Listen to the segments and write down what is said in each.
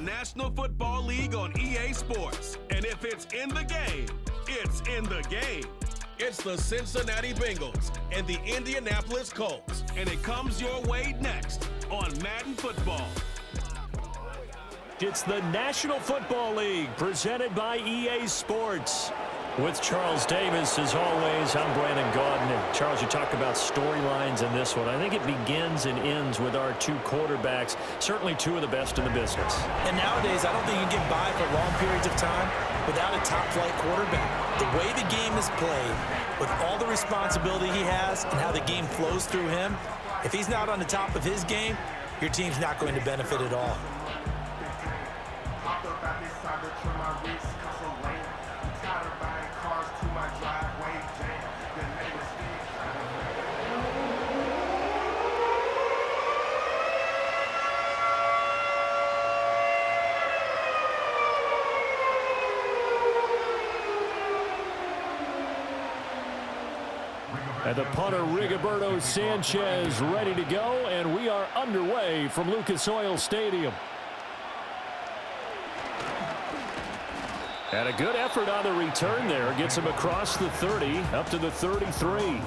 National Football League on EA Sports. And if it's in the game, it's in the game. It's the Cincinnati Bengals and the Indianapolis Colts. And it comes your way next on Madden Football. It's the National Football League presented by EA Sports. With Charles Davis, as always, I'm Brandon Gaudin. And Charles, you talked about storylines in this one. I think it begins and ends with our two quarterbacks, certainly two of the best in the business. And nowadays, I don't think you can get by for long periods of time without a top-flight quarterback. The way the game is played, with all the responsibility he has and how the game flows through him, if he's not on the top of his game, your team's not going to benefit at all. And the punter, Rigoberto Sanchez, ready to go, and we are underway from Lucas Oil Stadium. And a good effort on the return there. Gets him across the 30, up to the 33.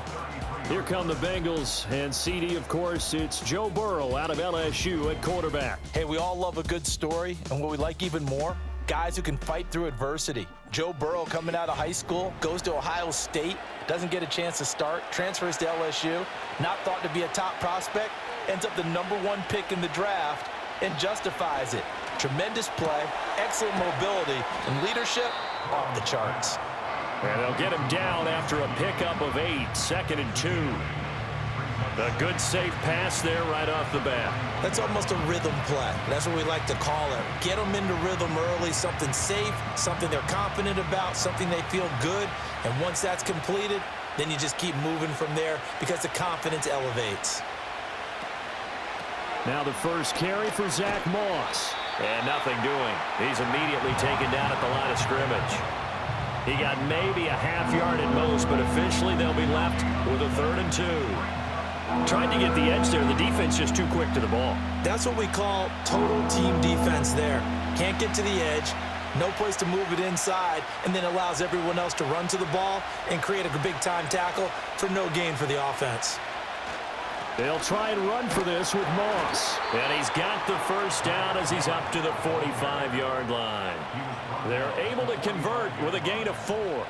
Here come the Bengals, and CD, of course, it's Joe Burrow out of LSU at quarterback. Hey, we all love a good story, and what we like even more, guys who can fight through adversity. Joe Burrow coming out of high school, goes to Ohio State, doesn't get a chance to start, transfers to LSU, not thought to be a top prospect, ends up the #1 pick in the draft, and justifies it. Tremendous play, excellent mobility, and leadership off the charts. And they'll get him down after a pickup of 8, 2nd and 2. A good safe pass there right off the bat. That's almost a rhythm play. That's what we like to call it. Get them into rhythm early, something safe, something they're confident about, something they feel good. And once that's completed, then you just keep moving from there because the confidence elevates. Now the first carry for Zach Moss. And nothing doing. He's immediately taken down at the line of scrimmage. He got maybe a half yard at most, but officially they'll be left with a 3rd and 2. Tried to get the edge there. The defense just too quick to the ball. That's what we call total team defense there. Can't get to the edge, no place to move it inside, and then allows everyone else to run to the ball and create a big-time tackle for no gain for the offense. They'll try and run for this with Moss. And he's got the first down as he's up to the 45-yard line. They're able to convert with a gain of 4.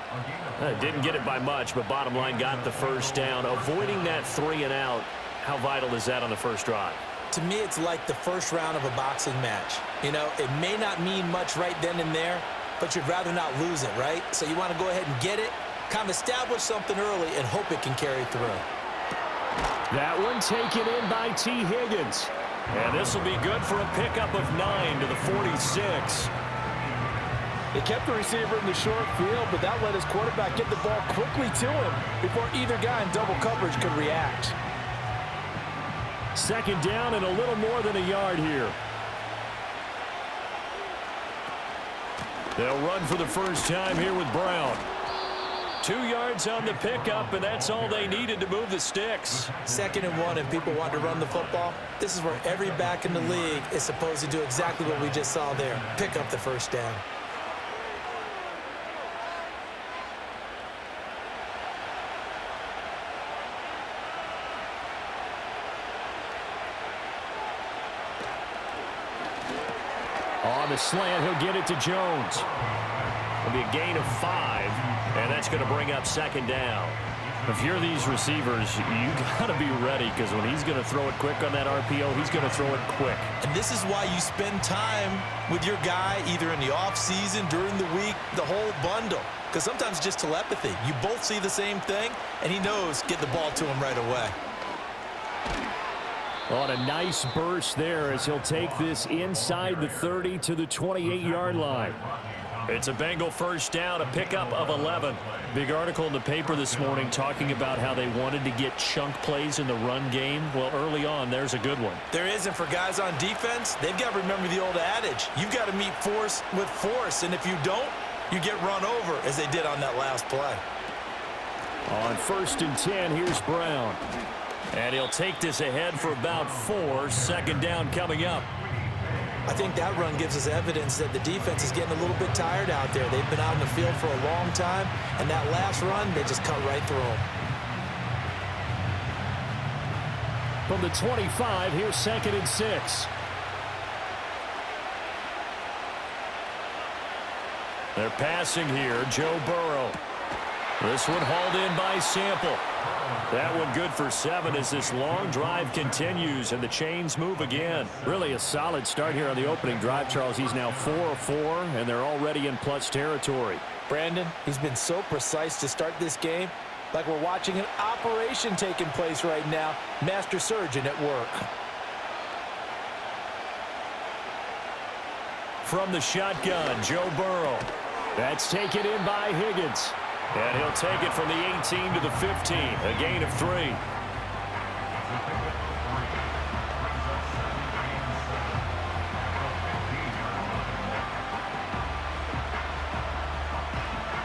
Didn't get it by much, but bottom line got the first down. Avoiding that 3 and out, how vital is that on the first drive? To me, it's like the first round of a boxing match. You know, it may not mean much right then and there, but you'd rather not lose it, right? So you want to go ahead and get it, kind of establish something early, and hope it can carry through. That one taken in by T. Higgins. And this will be good for a pickup of 9 to the 46. They kept the receiver in the short field, but that let his quarterback get the ball quickly to him before either guy in double coverage could react. 2nd down and a little more than a yard here. They'll run for the first time here with Brown. 2 yards on the pickup, and that's all they needed to move the sticks. 2nd and 1, and people want to run the football. This is where every back in the league is supposed to do exactly what we just saw there. Pick up the first down. On the slant, he'll get it to Jones. It'll be a gain of 5, and that's going to bring up 2nd down. If you're these receivers, you got to be ready, because when he's going to throw it quick on that RPO, he's going to throw it quick. And this is why you spend time with your guy either in the offseason, during the week, the whole bundle. Because sometimes it's just telepathy. You both see the same thing, and he knows get the ball to him right away. On a nice burst there as he'll take this inside the 30 to the 28-yard line. It's a Bengal first down, a pickup of 11. Big article in the paper this morning talking about how they wanted to get chunk plays in the run game. Well, early on, there's a good one. There is, and for guys on defense, they've got to remember the old adage. You've got to meet force with force, and if you don't, you get run over, as they did on that last play. On 1st and 10, here's Brown. And he'll take this ahead for about 4. 2nd down coming up. I think that run gives us evidence that the defense is getting a little bit tired out there. They've been out in the field for a long time, and that last run, they just cut right through them. From the 25, here's 2nd and 6. They're passing here, Joe Burrow. This one hauled in by Sample. That one good for 7 as this long drive continues and the chains move again. Really a solid start here on the opening drive, Charles. He's now 4 of 4, and they're already in plus territory. Brandon, he's been so precise to start this game, like we're watching an operation taking place right now. Master surgeon at work. From the shotgun, Joe Burrow. That's taken in by Higgins. And he'll take it from the 18 to the 15, a gain of 3.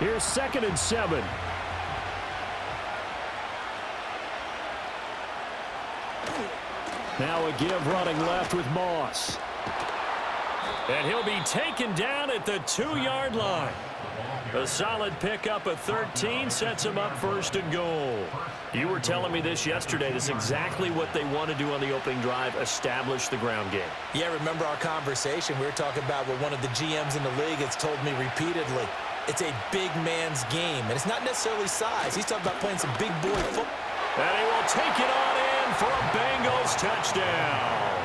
Here's 2nd and 7. Now a give running left with Moss. And he'll be taken down at the 2-yard line. A solid pickup of 13 sets him up 1st and goal. You were telling me this yesterday. This is exactly what they want to do on the opening drive, establish the ground game. Yeah, remember our conversation. We were talking about what one of the GMs in the league has told me repeatedly. It's a big man's game, and it's not necessarily size. He's talking about playing some big boy football. And he will take it on in for a Bengals touchdown.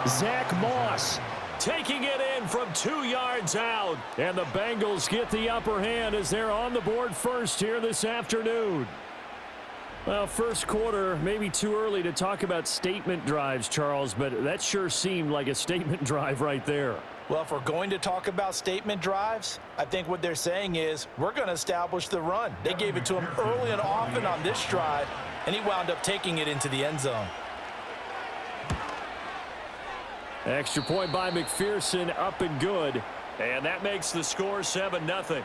Zach Moss taking it in from 2 yards out. And the Bengals get the upper hand as they're on the board first here this afternoon. Well, first quarter, maybe too early to talk about statement drives, Charles, but that sure seemed like a statement drive right there. Well, if we're going to talk about statement drives, I think what they're saying is we're going to establish the run. They gave it to him early and often on this drive, and he wound up taking it into the end zone. Extra point by McPherson, up and good. And that makes the score 7-0.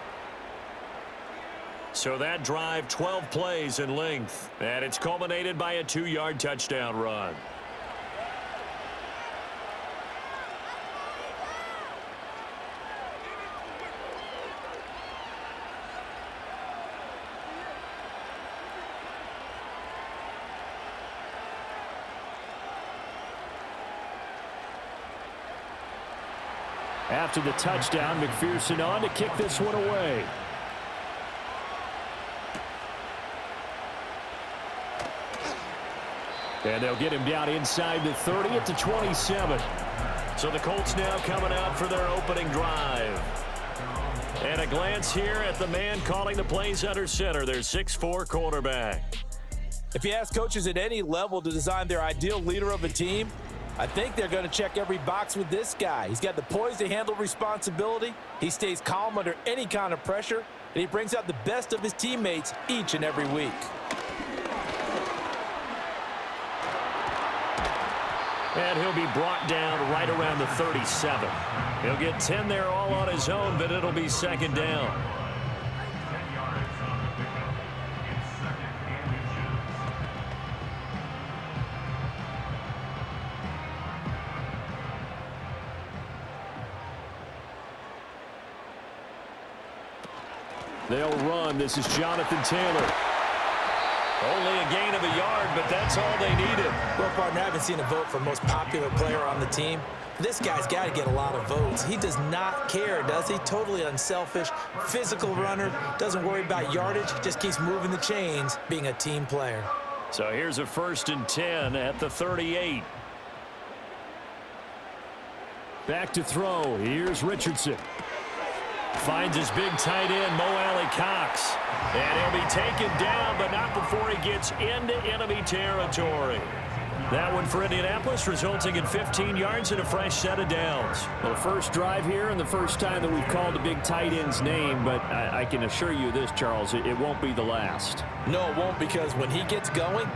So that drive, 12 plays in length. And it's culminated by a 2-yard touchdown run. After the touchdown, McPherson on to kick this one away. And they'll get him down inside the 30 at the 27. So the Colts now coming out for their opening drive. And a glance here at the man calling the plays under center, their 6'4" quarterback. If you ask coaches at any level to design their ideal leader of a team, I think they're going to check every box with this guy. He's got the poise to handle responsibility. He stays calm under any kind of pressure, and he brings out the best of his teammates each and every week. And he'll be brought down right around the 37. He'll get 10 there all on his own, but it'll be 2nd down. They'll run. This is Jonathan Taylor. Only a gain of a yard, but that's all they needed. Well, partner, I haven't seen a vote for most popular player on the team. This guy's got to get a lot of votes. He does not care, does he? Totally unselfish, physical runner, doesn't worry about yardage, just keeps moving the chains, being a team player. So here's a 1st and 10 at the 38. Back to throw. Here's Richardson. Finds his big tight end, Mo Alley-Cox. And he'll be taken down, but not before he gets into enemy territory. That one for Indianapolis, resulting in 15 yards and a fresh set of downs. Well, the first drive here and the first time that we've called the big tight end's name, but I can assure you this, Charles, it won't be the last. No, it won't, because when he gets going,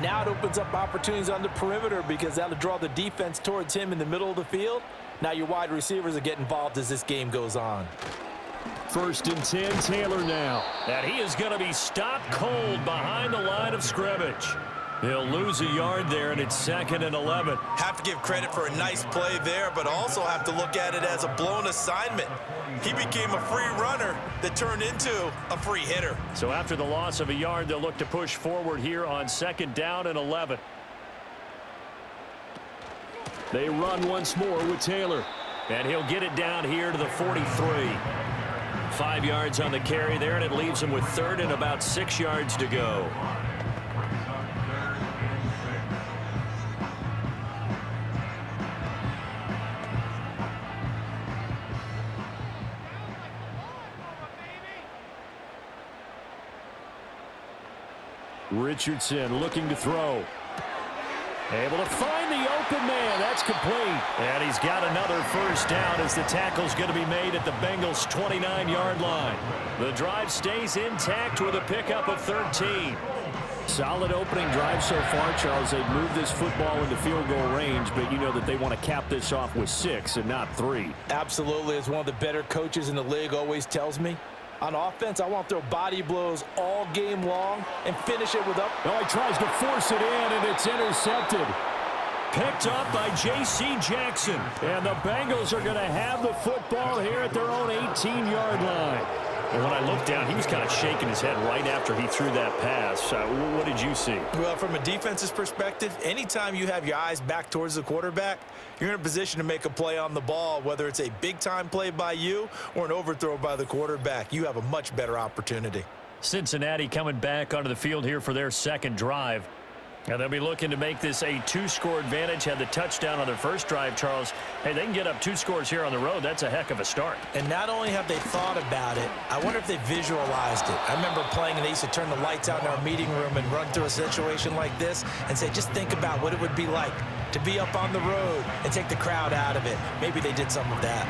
now it opens up opportunities on the perimeter because that'll draw the defense towards him in the middle of the field. Now your wide receivers will get involved as this game goes on. 1st and 10, Taylor now. And he is going to be stopped cold behind the line of scrimmage. He'll lose a yard there, and it's 2nd and 11. Have to give credit for a nice play there, but also have to look at it as a blown assignment. He became a free runner that turned into a free hitter. So after the loss of a yard, they'll look to push forward here on 2nd down and 11. They run once more with Taylor. And he'll get it down here to the 43. 5 yards on the carry there, and it leaves him with 3rd and about 6 yards to go. Richardson looking to throw. Able to find the open man. That's complete. And he's got another first down as the tackle's going to be made at the Bengals' 29-yard line. The drive stays intact with a pickup of 13. Solid opening drive so far, Charles. They've moved this football into field goal range, but you know that they want to cap this off with 6 and not 3. Absolutely. As one of the better coaches in the league always tells me, on offense, I want to throw body blows all game long and finish it with up. Oh, he tries to force it in, and it's intercepted. Picked up by J.C. Jackson. And the Bengals are going to have the football here at their own 18-yard line. And when I looked down, he was kind of shaking his head right after he threw that pass. What did you see? Well, from a defense's perspective, anytime you have your eyes back towards the quarterback, you're in a position to make a play on the ball, whether it's a big-time play by you or an overthrow by the quarterback. You have a much better opportunity. Cincinnati coming back onto the field here for their second drive. And they'll be looking to make this a 2-score advantage. Had the touchdown on their first drive, Charles. Hey, they can get up 2 scores here on the road. That's a heck of a start. And not only have they thought about it, I wonder if they visualized it. I remember playing, and they used to turn the lights out in our meeting room and run through a situation like this and say, just think about what it would be like to be up on the road and take the crowd out of it. Maybe they did some of that.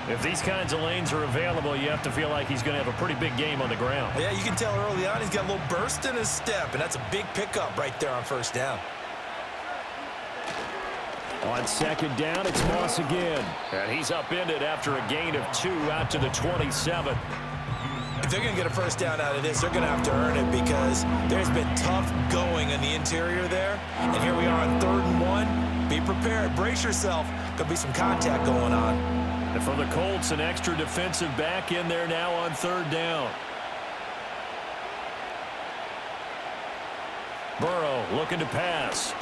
If these kinds of lanes are available, you have to feel like he's going to have a pretty big game on the ground. Yeah, you can tell early on he's got a little burst in his step, and that's a big pickup right there on first down. On 2nd down, it's Moss again. And he's upended after a gain of 2 out to the 27. If they're going to get a first down out of this, they're going to have to earn it because there's been tough going in the interior there. And here we are on 3rd and 1. Be prepared. Brace yourself. Could be some contact going on. And for the Colts, an extra defensive back in there now on 3rd down. Burrow looking to pass.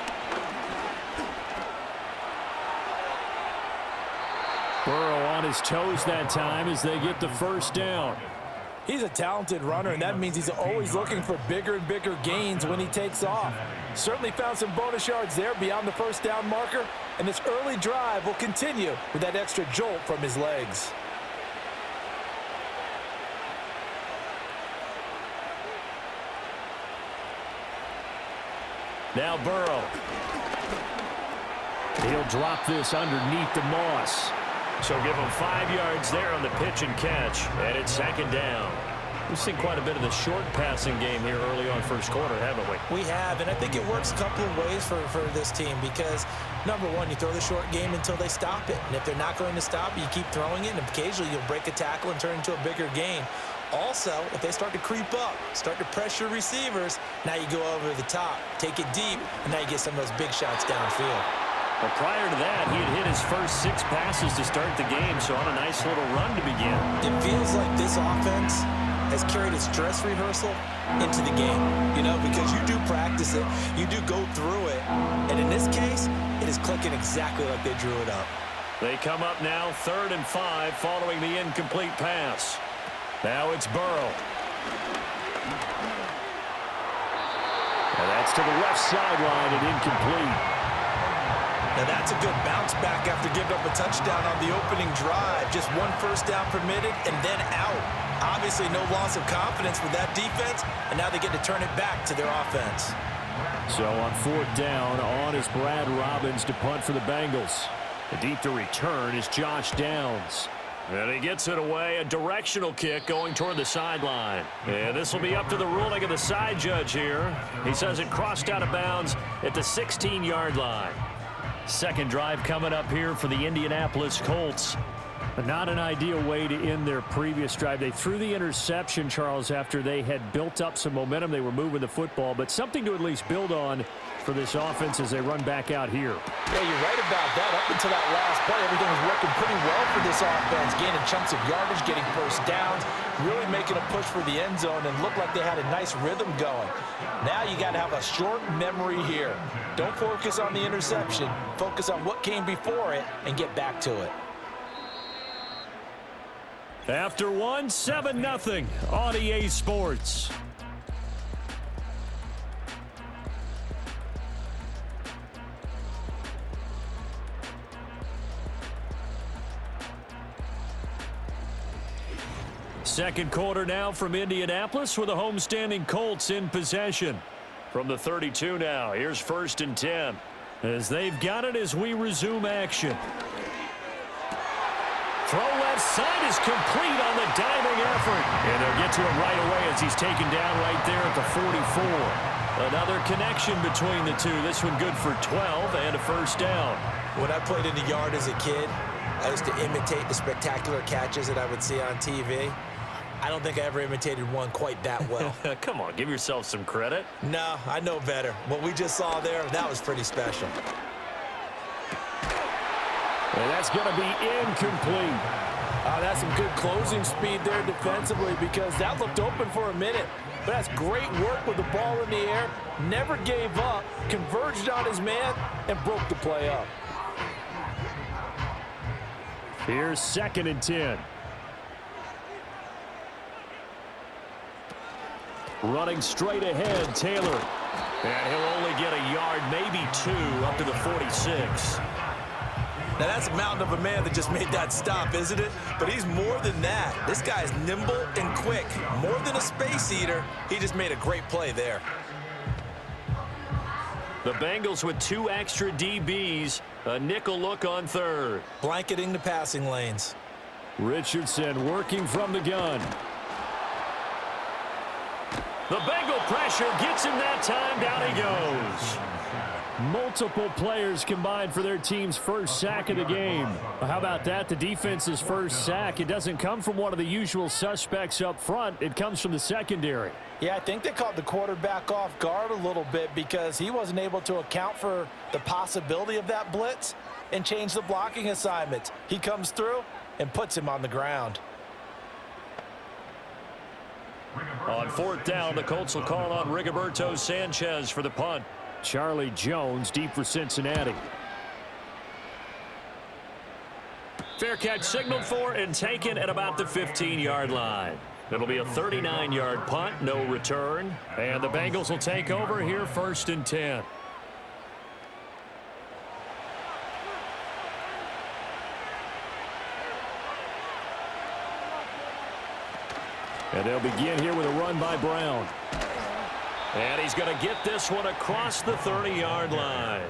Burrow on his toes that time as they get the first down. He's a talented runner, and that means he's always looking for bigger and bigger gains when he takes off. Certainly found some bonus yards there beyond the first down marker, and this early drive will continue with that extra jolt from his legs. Now Burrow. He'll drop this underneath the Moss. So give him 5 yards there on the pitch and catch, and it's 2nd down. We've seen quite a bit of the short passing game here early on first quarter, haven't we? We have, and I think it works a couple of ways for this team because, number one, you throw the short game until they stop it. And if they're not going to stop it, you keep throwing it, and occasionally you'll break a tackle and turn into a bigger gain. Also, if they start to creep up, start to pressure receivers, now you go over the top, take it deep, and now you get some of those big shots downfield. But prior to that, he had hit his first 6 passes to start the game, so on a nice little run to begin. It feels like this offense has carried its dress rehearsal into the game, you know, because you do practice it, you do go through it, and in this case, it is clicking exactly like they drew it up. They come up now 3rd and 5 following the incomplete pass. Now it's Burrow. And that's to the left sideline and incomplete. Now that's a good bounce back after giving up a touchdown on the opening drive. Just 1 first down permitted and then out. Obviously no loss of confidence with that defense, and now they get to turn it back to their offense. So on 4th down, on is Brad Robbins to punt for the Bengals. Deep to return is Josh Downs. And he gets it away, a directional kick going toward the sideline. And this will be up to the ruling of the side judge here. He says it crossed out of bounds at the 16-yard line. Second drive coming up here for the Indianapolis Colts. Not an ideal way to end their previous drive. They threw the interception, Charles, after they had built up some momentum. They were moving the football, but something to at least build on for this offense as they run back out here. Yeah, you're right about that. Up until that last play, everything was working pretty well for this offense, gaining chunks of yardage, getting first downs, really making a push for the end zone, and looked like they had a nice rhythm going. Now you got to have a short memory here. Don't focus on the interception. Focus on what came before it and get back to it. After one, 7-0 on EA Sports. Second quarter now from Indianapolis with the homestanding Colts in possession. From the 32 now, here's 1st and 10. As they've got it as we resume action. Throw left side is complete on the diving effort. And they'll get to it right away as he's taken down right there at the 44. Another connection between the two. This one good for 12 and a first down. When I played in the yard as a kid, I used to imitate the spectacular catches that I would see on TV. I don't think I ever imitated one quite that well. Come on, give yourself some credit. No, I know better. What we just saw there, that was pretty special. And that's going to be incomplete. That's some good closing speed there defensively because that looked open for a minute. But that's great work with the ball in the air. Never gave up, converged on his man, and broke the play up. Here's 2nd and 10. Running straight ahead, Taylor. And he'll only get a yard, maybe 2, up to the 46. Now, that's a mountain of a man that just made that stop, isn't it? But he's more than that. This guy's nimble and quick. More than a space eater. He just made a great play there. The Bengals with 2 extra DBs. A nickel look on 3rd. Blanketing the passing lanes. Richardson working from the gun. The Bengal pressure gets him that time. Down he goes. Multiple players combined for their team's first sack of the game. How about that? The defense's first sack. It doesn't come from one of the usual suspects up front. It comes from the secondary. Yeah, I think they caught the quarterback off guard a little bit because he wasn't able to account for the possibility of that blitz and change the blocking assignments. He comes through and puts him on the ground. On 4th down, the Colts will call on Rigoberto Sanchez for the punt. Charlie Jones deep for Cincinnati. Fair catch signaled for and taken at about the 15-yard line. It'll be a 39-yard punt, no return. And the Bengals will take over here 1st and 10. And they'll begin here with a run by Brown. And he's going to get this one across the 30-yard line.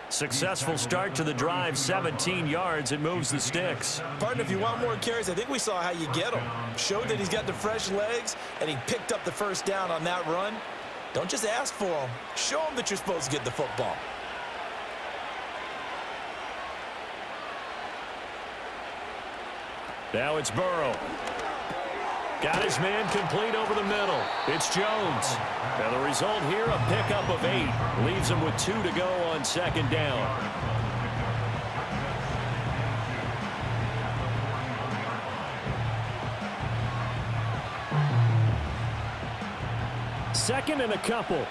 Successful start to the drive, 17 yards. It moves the sticks. Partner, if you want more carries, I think we saw how you get them. Showed that he's got the fresh legs, and he picked up the first down on that run. Don't just ask for them. Show them that you're supposed to get the football. Now it's Burrow. Got his man complete over the middle. It's Jones. And the result here, a pickup of 8. Leaves him with 2 to go on 2nd down. Second and a couple.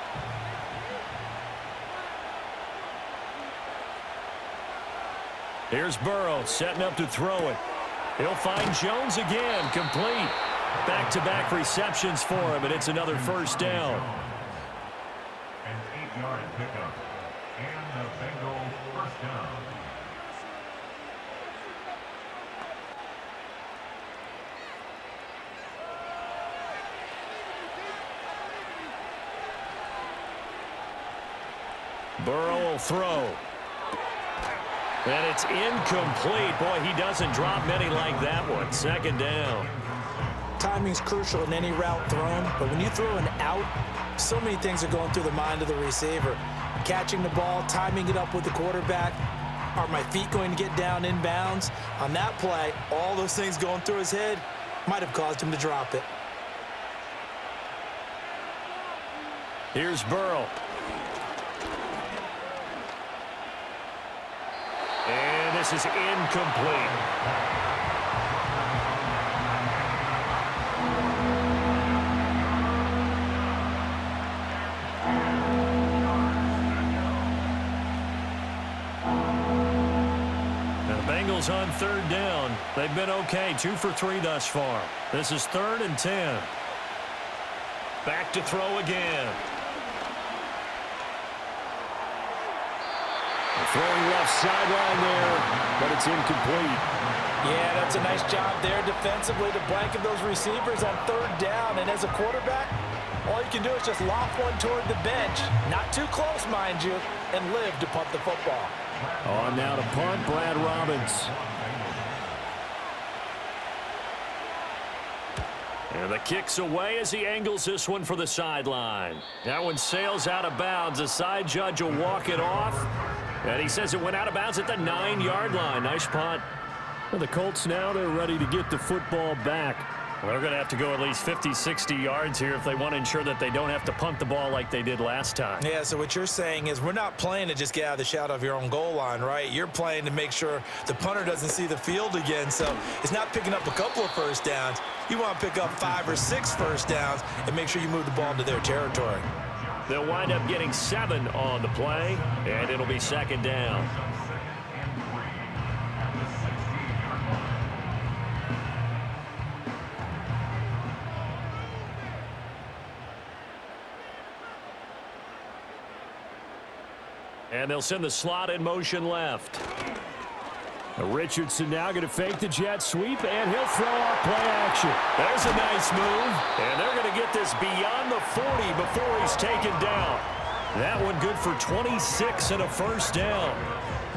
Here's Burrow setting up to throw it. He'll find Jones again, complete. Back-to-back receptions for him, and it's another first down. An 8-yard pickup, and the Bengals first down. Burrow will throw. And it's incomplete. Boy, he doesn't drop many like that one. 2nd down. Timing's crucial in any route thrown, but when you throw an out, so many things are going through the mind of the receiver. Catching the ball, timing it up with the quarterback, Are my feet going to get down in bounds? On that play, all those things going through his head might have caused him to drop it. Here's Burrow. And this is incomplete. Bengals on third down. They've been okay, 2 for 3 thus far. This is 3rd and 10. Back to throw again. Throwing left sideline there, but it's incomplete. Yeah, that's a nice job there defensively to blanket those receivers on third down. And as a quarterback, all you can do is just loft one toward the bench. Not too close, mind you, and live to punt the football. On now to punt, Brad Robbins. And the kick's away as he angles this one for the sideline. That one sails out of bounds. The side judge will walk it off. And he says it went out of bounds at the 9-yard line. Nice punt. Well, the Colts now, they're ready to get the football back. Well, they're going to have to go at least 50, 60 yards here if they want to ensure that they don't have to punt the ball like they did last time. Yeah, so what you're saying is we're not playing to just get out of the shadow of your own goal line, right? You're playing to make sure the punter doesn't see the field again. So it's not picking up a couple of first downs. You want to pick up 5 or 6 first downs and make sure you move the ball into their territory. They'll wind up getting 7 on the play, and it'll be 2nd down. And they'll send the slot in motion left. Richardson now going to fake the jet sweep, and he'll throw off play action. There's a nice move, and they're going to get this beyond the 40 before he's taken down. That one good for 26 and a first down.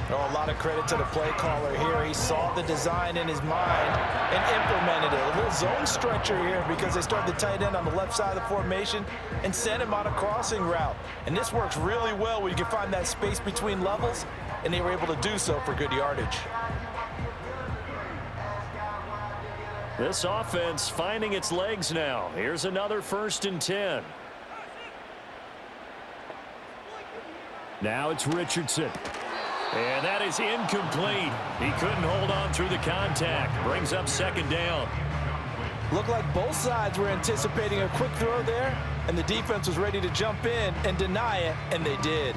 Oh, a lot of credit to the play caller here. He saw the design in his mind and implemented it. A little zone stretcher here because they started the tight end on the left side of the formation and sent him on a crossing route. And this works really well when you can find that space between levels, and they were able to do so for good yardage. This offense finding its legs now. Here's another 1st and 10. Now it's Richardson. And that is incomplete. He couldn't hold on through the contact. Brings up 2nd down. Looked like both sides were anticipating a quick throw there, and the defense was ready to jump in and deny it, and they did.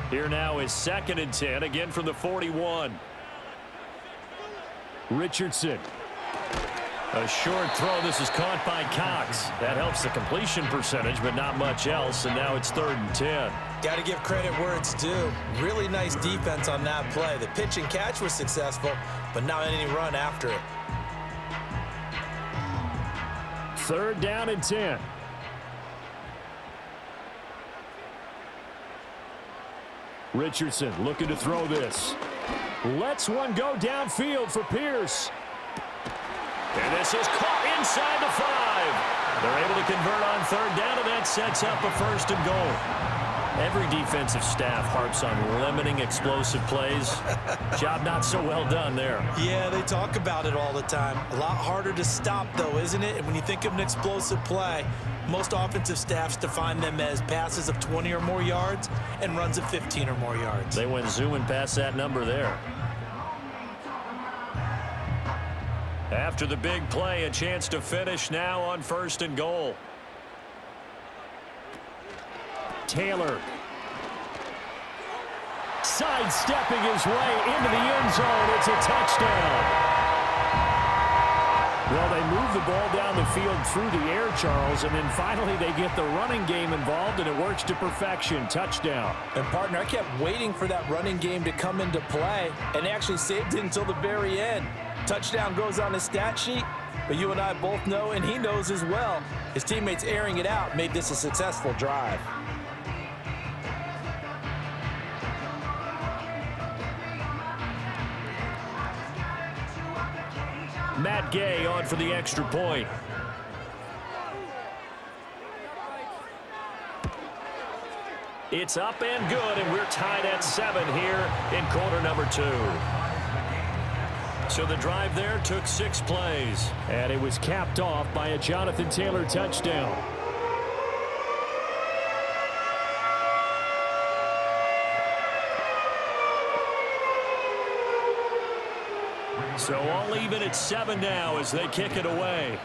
Here now is 2nd and 10, again from the 41. Richardson. A short throw. This is caught by Cox. That helps the completion percentage, but not much else, and now it's 3rd and 10. Got to give credit where it's due. Really nice defense on that play. The pitch and catch was successful, but not any run after it. 3rd down and 10. Richardson looking to throw this. Lets one go downfield for Pierce. And this is caught inside the 5. They're able to convert on 3rd down, and that sets up a 1st and goal. Every defensive staff harps on limiting explosive plays. Job not so well done there. Yeah, they talk about it all the time. A lot harder to stop, though, isn't it? And when you think of an explosive play, most offensive staffs define them as passes of 20 or more yards and runs of 15 or more yards. They went zooming past that number there. After the big play, a chance to finish now on 1st and goal. Taylor. Sidestepping his way into the end zone. It's a touchdown. Well, they move the ball down the field through the air, Charles, and then finally they get the running game involved, and it works to perfection. Touchdown. And, partner, I kept waiting for that running game to come into play, and they actually saved it until the very end. Touchdown goes on his stat sheet, but you and I both know, and he knows as well, his teammates airing it out made this a successful drive. Matt Gay on for the extra point. It's up and good, and we're tied at 7 here in quarter number 2. So the drive there took 6 plays. And it was capped off by a Jonathan Taylor touchdown. So all even at 7 now as they kick it away.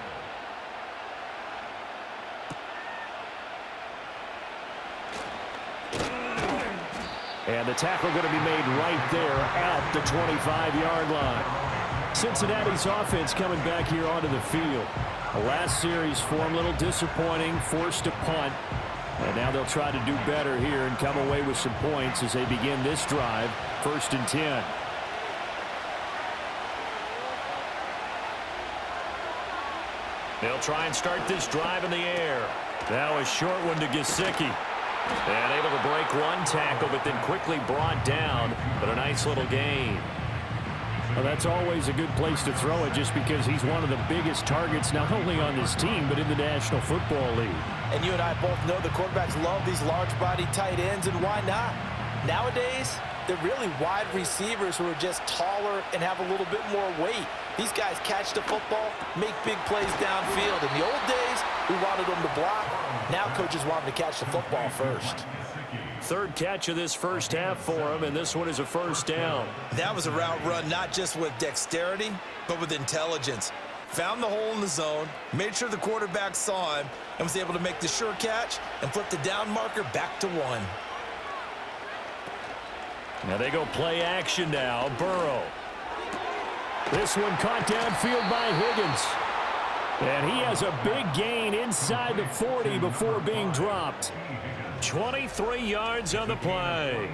And the tackle going to be made right there at the 25-yard line. Cincinnati's offense coming back here onto the field. The last series for them a little disappointing, forced to punt. And now they'll try to do better here and come away with some points as they begin this drive, 1st and 10. They'll try and start this drive in the air. Now a short one to Gesicki. And able to break one tackle, but then quickly brought down. But a nice little gain. Well, that's always a good place to throw it just because he's one of the biggest targets not only on this team but in the National Football League. And you and I both know the quarterbacks love these large-body tight ends, and why not? Nowadays, they're really wide receivers who are just taller and have a little bit more weight. These guys catch the football, make big plays downfield. In the old days, we wanted them to block. Now coaches want them to catch the football first. 3rd catch of this first half for him, and this one is a 1st down. That was a route run not just with dexterity, but with intelligence. Found the hole in the zone, made sure the quarterback saw him, and was able to make the sure catch and flip the down marker back to 1. Now they go play action now. Burrow. This one caught downfield by Higgins. And he has a big gain inside the 40 before being dropped. 23 yards on the play.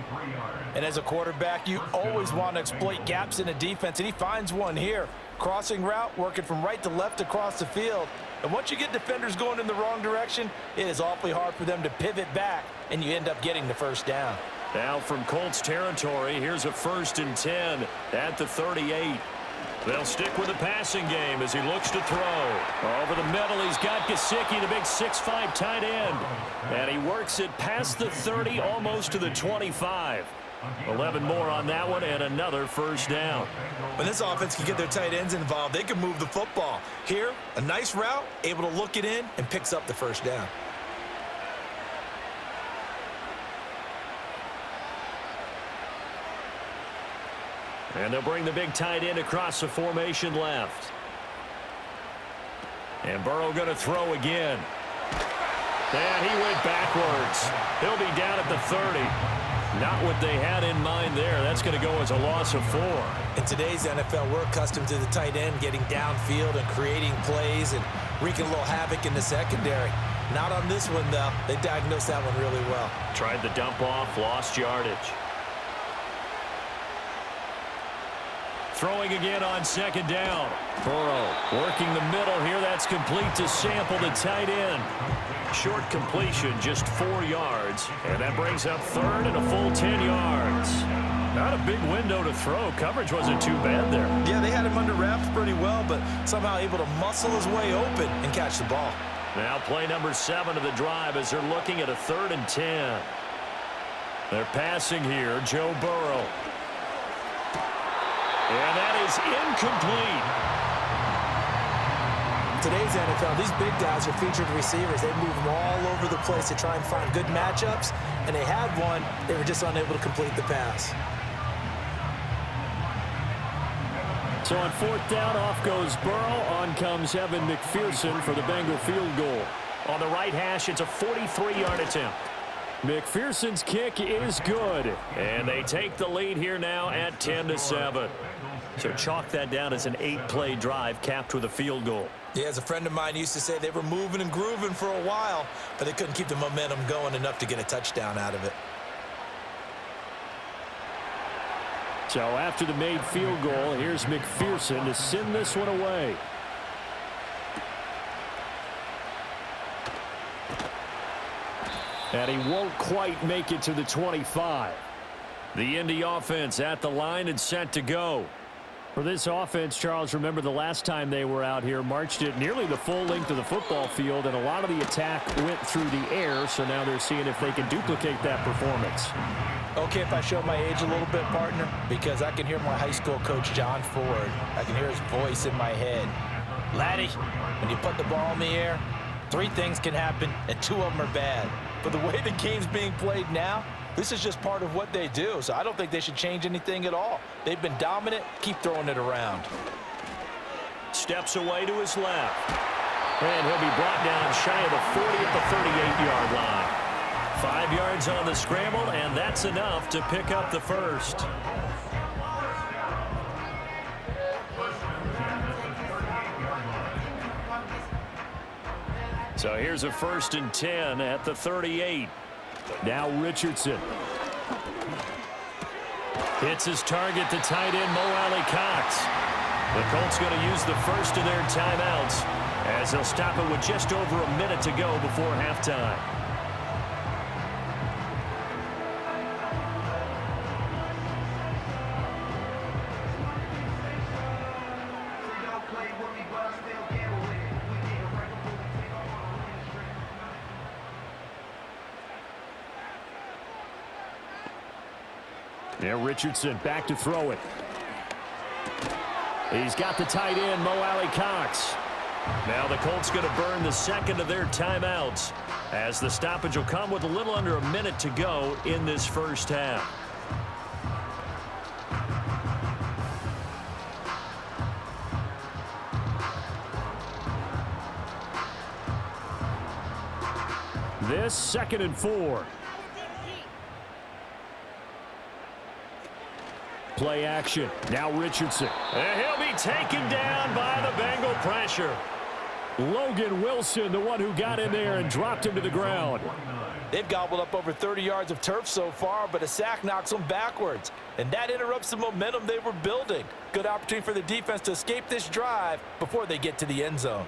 And as a quarterback, you always want to exploit gaps in a defense, and he finds one here. Crossing route, working from right to left across the field. And once you get defenders going in the wrong direction, it is awfully hard for them to pivot back, and you end up getting the 1st down. Now from Colts territory, here's a 1st and 10 at the 38. They'll stick with the passing game as he looks to throw. Over the middle, he's got Gesicki, the big 6'5" tight end. And he works it past the 30, almost to the 25. 11 more on that one, and another 1st down. When this offense can get their tight ends involved, they can move the football. Here, a nice route, able to look it in, and picks up the 1st down. And they'll bring the big tight end across the formation left. And Burrow going to throw again. And he went backwards. He'll be down at the 30. Not what they had in mind there. That's going to go as a loss of 4. In today's NFL, we're accustomed to the tight end getting downfield and creating plays and wreaking a little havoc in the secondary. Not on this one, though. They diagnosed that one really well. Tried the dump off, lost yardage. Throwing again on 2nd down. Burrow working the middle here. That's complete to Sample, the tight end. Short completion, just 4 yards. And that brings up 3rd and a full 10 yards. Not a big window to throw. Coverage wasn't too bad there. Yeah, they had him under wraps pretty well, but somehow able to muscle his way open and catch the ball. Now play number 7 of the drive as they're looking at a 3rd and 10. They're passing here, Joe Burrow. And that is incomplete. Today's NFL, these big guys are featured receivers. They move them all over the place to try and find good matchups, and they had one. They were just unable to complete the pass. So on 4th down, off goes Burrow. On comes Evan McPherson for the Bengal field goal. On the right hash, it's a 43-yard attempt. McPherson's kick is good. And they take the lead here now at 10-7. So chalk that down as an 8-play drive capped with a field goal. Yeah, as a friend of mine used to say, they were moving and grooving for a while, but they couldn't keep the momentum going enough to get a touchdown out of it. So after the made field goal, here's McPherson to send this one away. And he won't quite make it to the 25. The Indy offense at the line and set to go. For this offense, Charles, remember the last time they were out here, marched it nearly the full length of the football field, and a lot of the attack went through the air, so now they're seeing if they can duplicate that performance. Okay, if I show my age a little bit, partner, because I can hear my high school coach, John Ford. I can hear his voice in my head. Laddie, when you put the ball in the air, 3 things can happen, and 2 of them are bad. But the way the game's being played now, this is just part of what they do, so I don't think they should change anything at all. They've been dominant. Keep throwing it around. Steps away to his left. And he'll be brought down shy of the 40 at the 38-yard line. 5 yards on the scramble, and that's enough to pick up the first. So here's a 1st and 10 at the 38. Now Richardson. Hits his target, the tight end, Mo Alley Cox. The Colts going to use the first of their timeouts as they'll stop it with just over a minute to go before halftime. Now Richardson back to throw it. He's got the tight end, Mo Alley Cox. Now the Colts going to burn the second of their timeouts as the stoppage will come with a little under a minute to go in this first half. This 2nd and 4. Play action. Now Richardson. And he'll be taken down by the Bengal pressure. Logan Wilson, the one who got in there and dropped him to the ground. They've gobbled up over 30 yards of turf so far, but a sack knocks them backwards. And that interrupts the momentum they were building. Good opportunity for the defense to escape this drive before they get to the end zone.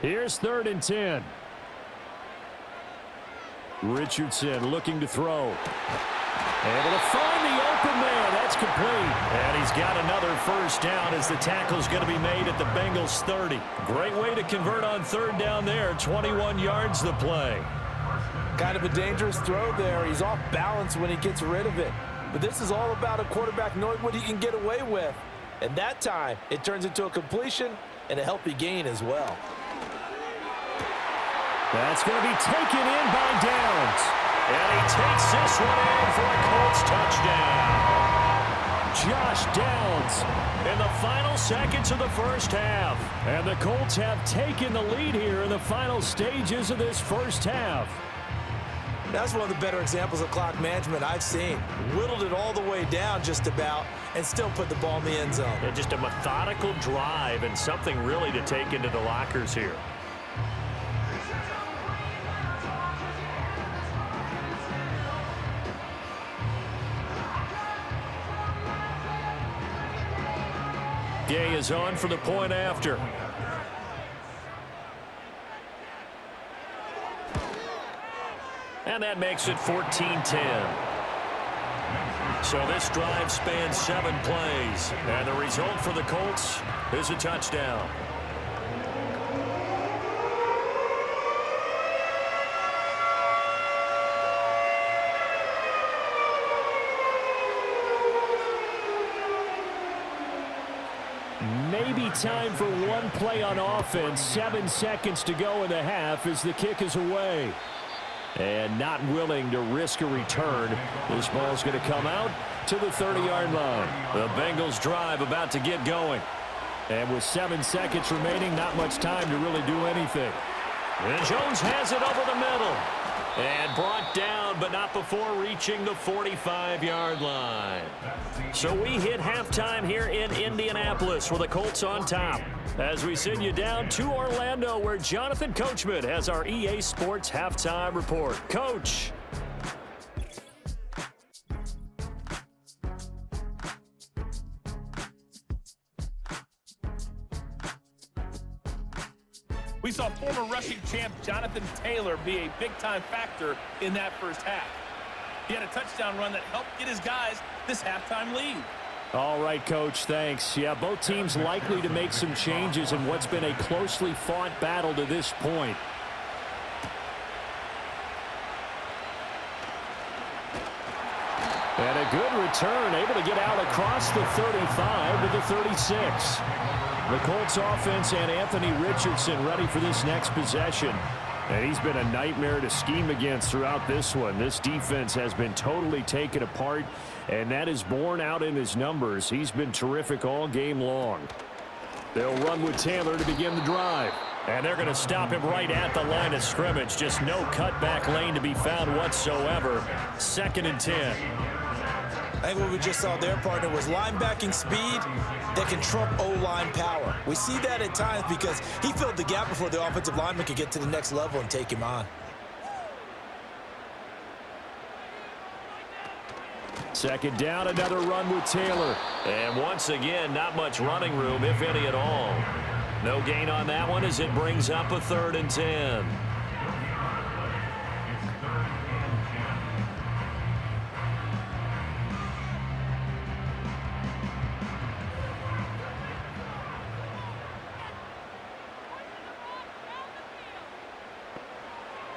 Here's 3rd and 10. Richardson looking to throw. Able to find the open man. That's complete. And he's got another first down as the tackle's going to be made at the Bengals 30. Great way to convert on 3rd down there. 21 yards the play. Kind of a dangerous throw there. He's off balance when he gets rid of it. But this is all about a quarterback knowing what he can get away with. And that time, it turns into a completion and a healthy gain as well. That's going to be taken in by Downs. And he takes this one in for a Colts touchdown. Josh Downs In the final seconds of the first half. And the Colts have taken the lead here in the final stages of this first half. That's one of the better examples of clock management I've seen. Whittled it all the way down just about and still put the ball in the end zone. Yeah, just a methodical drive and something really to take into the lockers here. Gay is on for the point after. And that makes it 14-10. So this drive spans 7 plays. And the result for the Colts is a touchdown. Maybe time for one play on offense. 7 seconds to go in the half as the kick is away. And not willing to risk a return. This ball's going to come out to the 30-yard line. The Bengals drive about to get going. And with 7 seconds remaining, not much time to really do anything. And Jones has it over the middle. And brought down, but not before reaching the 45-yard line. So we hit halftime here in Indianapolis with the Colts on top. As we send you down to Orlando, where Jonathan Coachman has our EA Sports Halftime Report. Coach. We saw former rushing champ Jonathan Taylor be a big-time factor in that first half. He had a touchdown run that helped get his guys this halftime lead. All right, Coach, thanks. Yeah, both teams likely to make some changes in what's been a closely fought battle to this point. And a good return, able to get out across the 35 to the 36. The Colts offense and Anthony Richardson ready for this next possession. And he's been a nightmare to scheme against throughout this one. This defense has been totally taken apart, and that is borne out in his numbers. He's been terrific all game long. They'll run with Taylor to begin the drive. And they're going to stop him right at the line of scrimmage. Just no cutback lane to be found whatsoever. 2nd and 10. I think what we just saw there, partner, was linebacking speed that can trump O-line power. We see that at times because he filled the gap before the offensive lineman could get to the next level and take him on. 2nd down, another run with Taylor. And once again, not much running room, if any at all. No gain on that one as it brings up a 3rd and 10.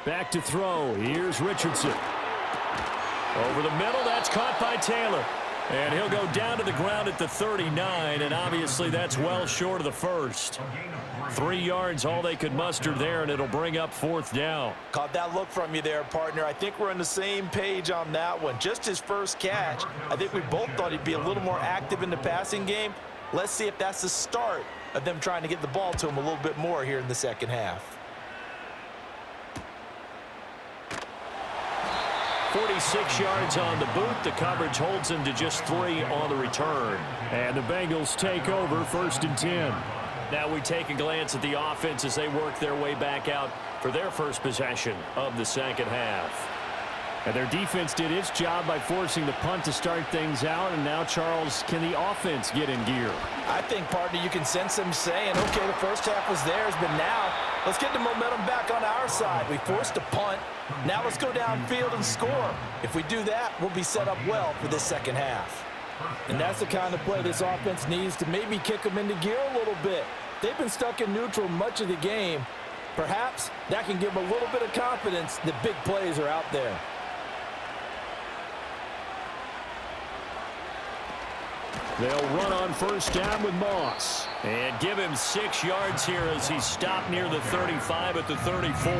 Back to throw. Here's Richardson. Over the middle, that's caught by Taylor. And he'll go down to the ground at the 39, and obviously that's well short of the first. 3 yards, all they could muster there, and it'll bring up 4th down. Caught that look from you there, partner. I think we're on the same page on that one. Just his first catch. I think we both thought he'd be a little more active in the passing game. Let's see if that's the start of them trying to get the ball to him a little bit more here in the second half. 46 yards on the boot. The coverage holds him to just 3 on the return. And the Bengals take over 1st and 10. Now we take a glance at the offense as they work their way back out for their first possession of the second half. And their defense did its job by forcing the punt to start things out. And now, Charles, can the offense get in gear? I think, partner, you can sense them saying, okay, the first half was theirs, but now let's get the momentum back on our side. We forced a punt. Now let's go downfield and score. If we do that, we'll be set up well for this second half. And that's the kind of play this offense needs to maybe kick them into gear a little bit. They've been stuck in neutral much of the game. Perhaps that can give them a little bit of confidence that big plays are out there. They'll run on 1st down with Moss. And give him 6 yards here as he's stopped near the 35 at the 34.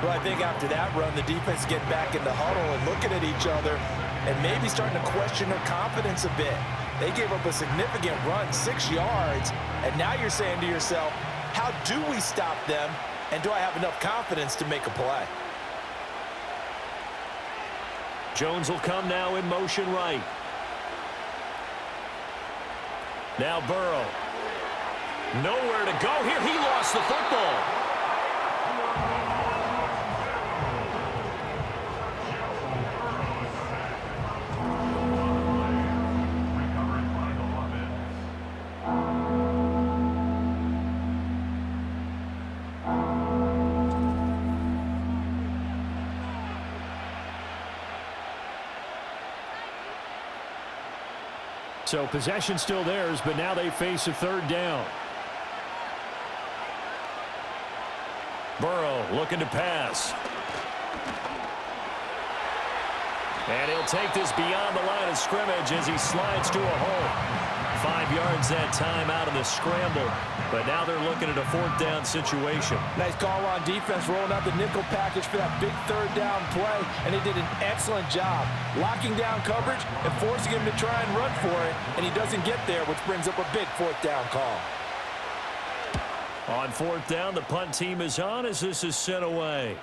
Well, I think after that run, the defense get back in the huddle and looking at each other and maybe starting to question their confidence a bit. They gave up a significant run, 6 yards, and now you're saying to yourself, how do we stop them, and do I have enough confidence to make a play? Jones will come now in motion right. Now Burrow. Nowhere to go here. He lost the football. So possession still theirs, but now they face a 3rd down. Burrow looking to pass. And he'll take this beyond the line of scrimmage as he slides to a hole. 5 yards that time out of the scramble. But now they're looking at a 4th down situation. Nice call on defense, rolling out the nickel package for that big 3rd down play, and they did an excellent job locking down coverage and forcing him to try and run for it, and he doesn't get there, which brings up a big 4th down call. On 4th down, the punt team is on as this is sent away.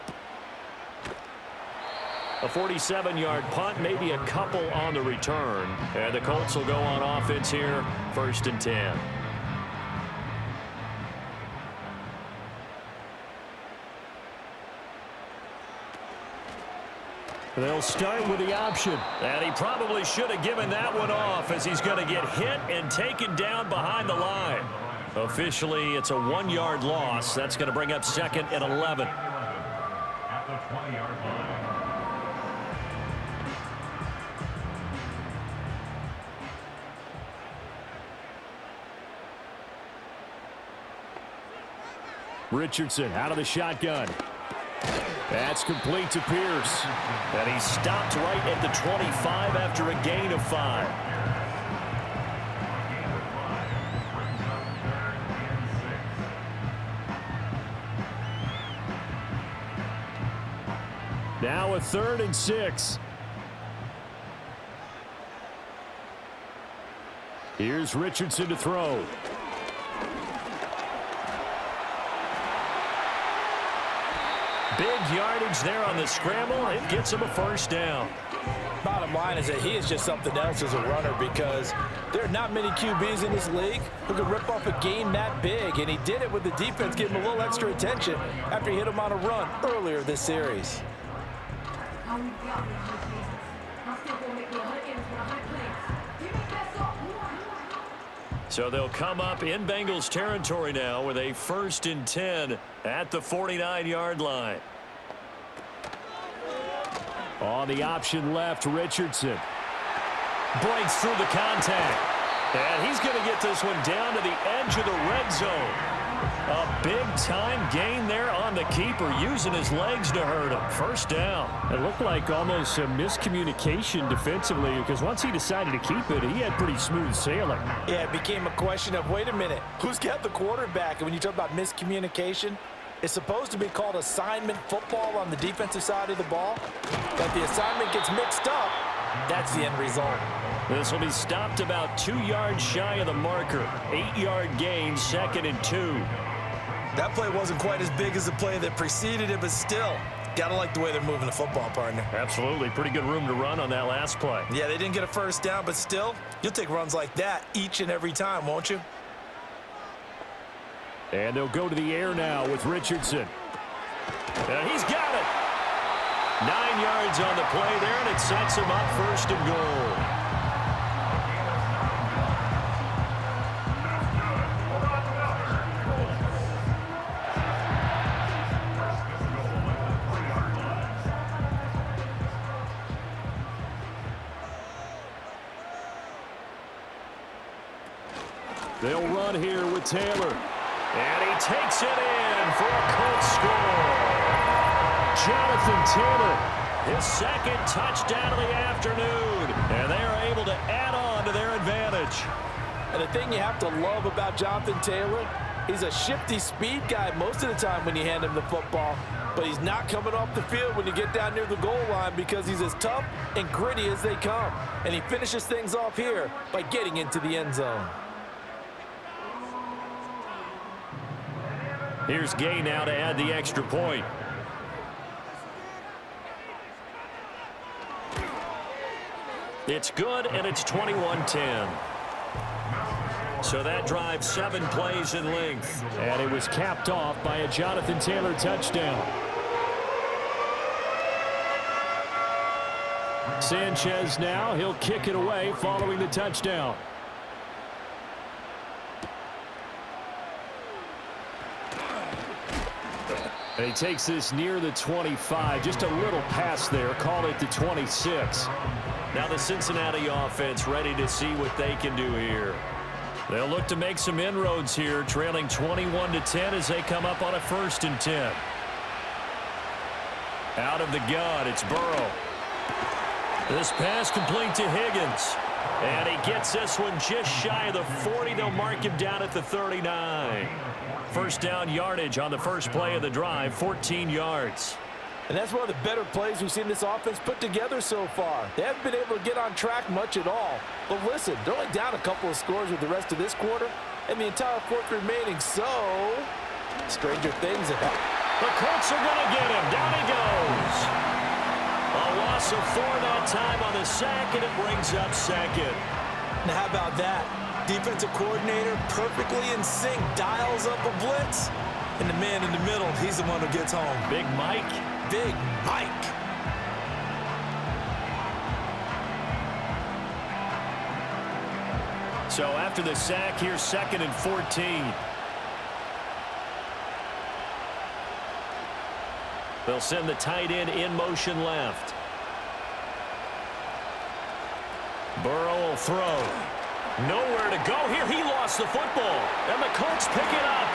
A 47-yard punt, maybe a couple on the return. And the Colts will go on offense here, 1st and 10. They'll start with the option. And he probably should have given that one off as he's going to get hit and taken down behind the line. Officially, it's a 1-yard loss. That's going to bring up 2nd and 11. At the 20-yard line. 2 Richardson out of the shotgun. That's complete to Pierce. And he stopped right at the 25 after a gain of 5. Now a 3rd and 6. Here's Richardson to throw. Big yardage there on the scramble. It gets him a 1st down. Bottom line is that he is just something else as a runner because there are not many QBs in this league who can rip off a game that big, and he did it with the defense giving him a little extra attention after he hit him on a run earlier this series. So they'll come up in Bengals territory now with a 1st and 10 at the 49-yard line. On the option left, Richardson. Breaks through the contact. And he's going to get this one down to the edge of the red zone. A big-time gain there on the keeper, using his legs to hurt him. 1st down. It looked like almost a miscommunication defensively because once he decided to keep it, he had pretty smooth sailing. Yeah, it became a question of, wait a minute, who's got the quarterback? And when you talk about miscommunication, it's supposed to be called assignment football on the defensive side of the ball. But the assignment gets mixed up, that's the end result. This will be stopped about 2 yards shy of the marker. 8-yard gain, 2nd and 2. That play wasn't quite as big as the play that preceded it, but still, gotta like the way they're moving the football, partner. Absolutely. Pretty good room to run on that last play. Yeah, they didn't get a 1st down, but still, you'll take runs like that each and every time, won't you? And they'll go to the air now with Richardson. And he's got it. 9 yards on the play there, and it sets him up 1st and goal. They'll run here with Taylor. And he takes it in for a Colts score. Jonathan Taylor, his 2nd touchdown of the afternoon. And they are able to add on to their advantage. And the thing you have to love about Jonathan Taylor, he's a shifty speed guy most of the time when you hand him the football. But he's not coming off the field when you get down near the goal line because he's as tough and gritty as they come. And he finishes things off here by getting into the end zone. Here's Gay now to add the extra point. It's good, and it's 21-10. So that drive 7 plays in length. And it was capped off by a Jonathan Taylor touchdown. Sanchez now, he'll kick it away following the touchdown. And he takes this near the 25. Just a little pass there. Call it the 26. Now the Cincinnati offense ready to see what they can do here. They'll look to make some inroads here, trailing 21-10 as they come up on a 1st and 10. Out of the gun, it's Burrow. This pass complete to Higgins. And he gets this one just shy of the 40. They'll mark him down at the 39. 1st down yardage on the first play of the drive, 14 yards. And that's one of the better plays we've seen this offense put together so far. They haven't been able to get on track much at all. But listen, they're only down a couple of scores with the rest of this quarter and the entire 4th remaining. So, stranger things have happened. The Colts are going to get him. Down he goes. A loss of 4 that time on the sack, and it brings up 2nd. Now, how about that? Defensive coordinator perfectly in sync, dials up a blitz, and the man in the middle, he's the one who gets home. Big Mike. Big Mike. So after the sack, here's 2nd and 14. They'll send the tight end in motion left. Burrow will throw. Nowhere to go here. He lost the football. And the Colts pick it up.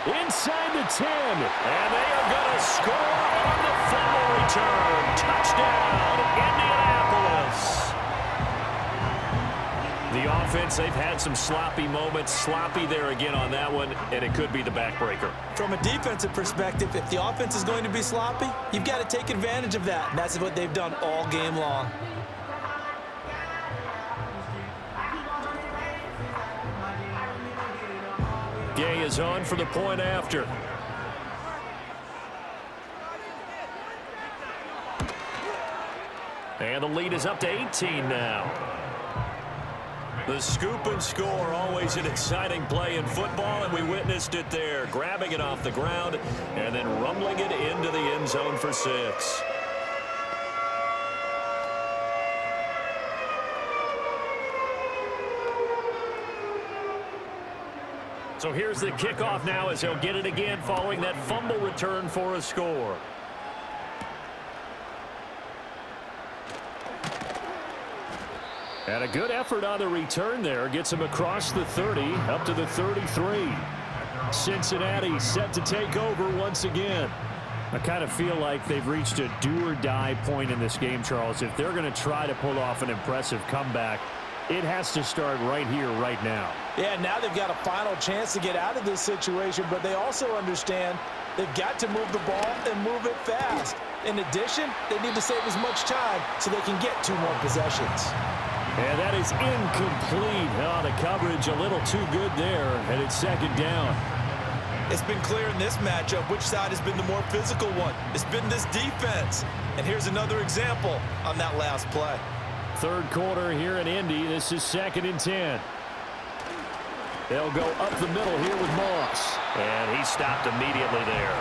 inside the 10. And they are going to score on the fumble return. Touchdown, Indianapolis. The offense, they've had some sloppy moments. Sloppy there again on that one, and it could be the backbreaker. From a defensive perspective, if the offense is going to be sloppy, you've got to take advantage of that. And that's what they've done all game long. Gay is on for the point after. And the lead is up to 18 now. The scoop and score, always an exciting play in football, and we witnessed it there, grabbing it off the ground and then rumbling it into the end zone for 6. So here's the kickoff now as they'll get it again following that fumble return for a score. And a good effort on the return there. Gets him across the 30, up to the 33. Cincinnati set to take over once again. I kind of feel like they've reached a do-or-die point in this game, Charles. If they're going to try to pull off an impressive comeback, it has to start right here, right now. Yeah, now they've got a final chance to get out of this situation, but they also understand they've got to move the ball and move it fast. In addition, they need to save as much time so they can get 2 more possessions. And that is incomplete. Oh, the coverage a little too good there, and it's second down. It's been clear in this matchup which side has been the more physical one. It's been this defense. And here's another example on that last play. Third quarter here in Indy. This is 2nd and 10. They'll go up the middle here with Moss. And he stopped immediately there.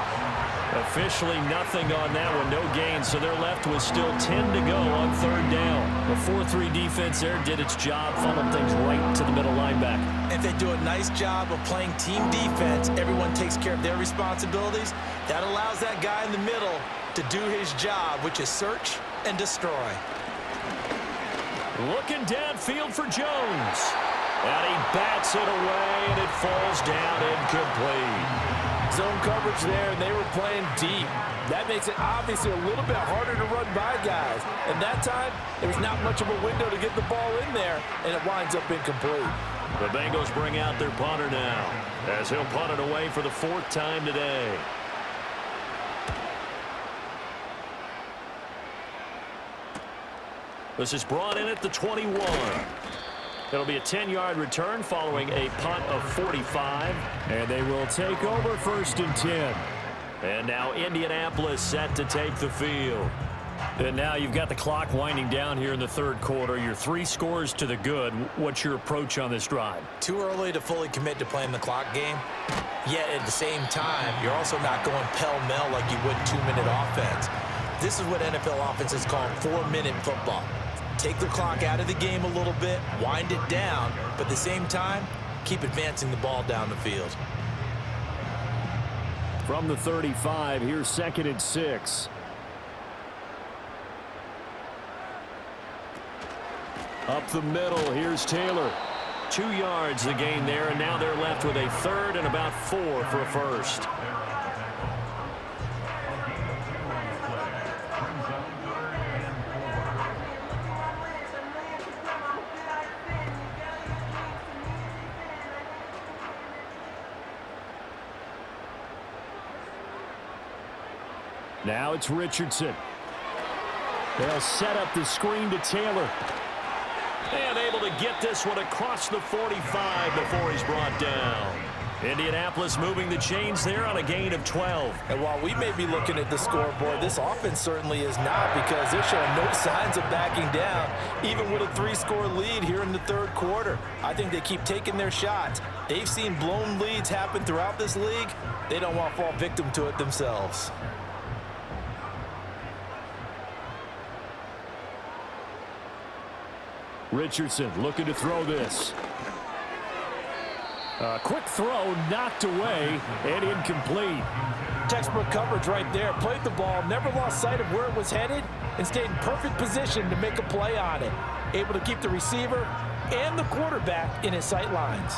Officially nothing on that one. No gain, so they're left with still 10 to go on 3rd down. The 4-3 defense there did its job, funneled things right to the middle linebacker. If they do a nice job of playing team defense, everyone takes care of their responsibilities. That allows that guy in the middle to do his job, which is search and destroy. Looking downfield for Jones. And he bats it away, and it falls down incomplete. Zone coverage there, and they were playing deep. That makes it obviously a little bit harder to run by guys. And that time, there was not much of a window to get the ball in there, and it winds up incomplete. The Bengals bring out their punter now, as he'll punt it away for the 4th time today. This is brought in at the 21. It'll be a 10-yard return following a punt of 45. And they will take over 1st and 10. And now Indianapolis set to take the field. And now you've got the clock winding down here in the 3rd quarter. You're 3 scores to the good. What's your approach on this drive? Too early to fully commit to playing the clock game. Yet at the same time, you're also not going pell-mell like you would 2-minute offense. This is what NFL offenses call 4-minute football. Take the clock out of the game a little bit, wind it down, but at the same time, keep advancing the ball down the field. From the 35, here's 2nd and 6. Up the middle, here's Taylor. 2 yards the gain there, and now they're left with a 3rd and about 4 for a 1st. Now it's Richardson. They'll set up the screen to Taylor. And able to get this one across the 45 before he's brought down. Indianapolis moving the chains there on a gain of 12. And while we may be looking at the scoreboard, this offense certainly is not, because they're showing no signs of backing down, even with a 3-score lead here in the 3rd quarter. I think they keep taking their shots. They've seen blown leads happen throughout this league. They don't want to fall victim to it themselves. Richardson looking to throw this. A quick throw knocked away and incomplete. Textbook coverage right there. Played the ball, never lost sight of where it was headed, and stayed in perfect position to make a play on it. Able to keep the receiver and the quarterback in his sight lines.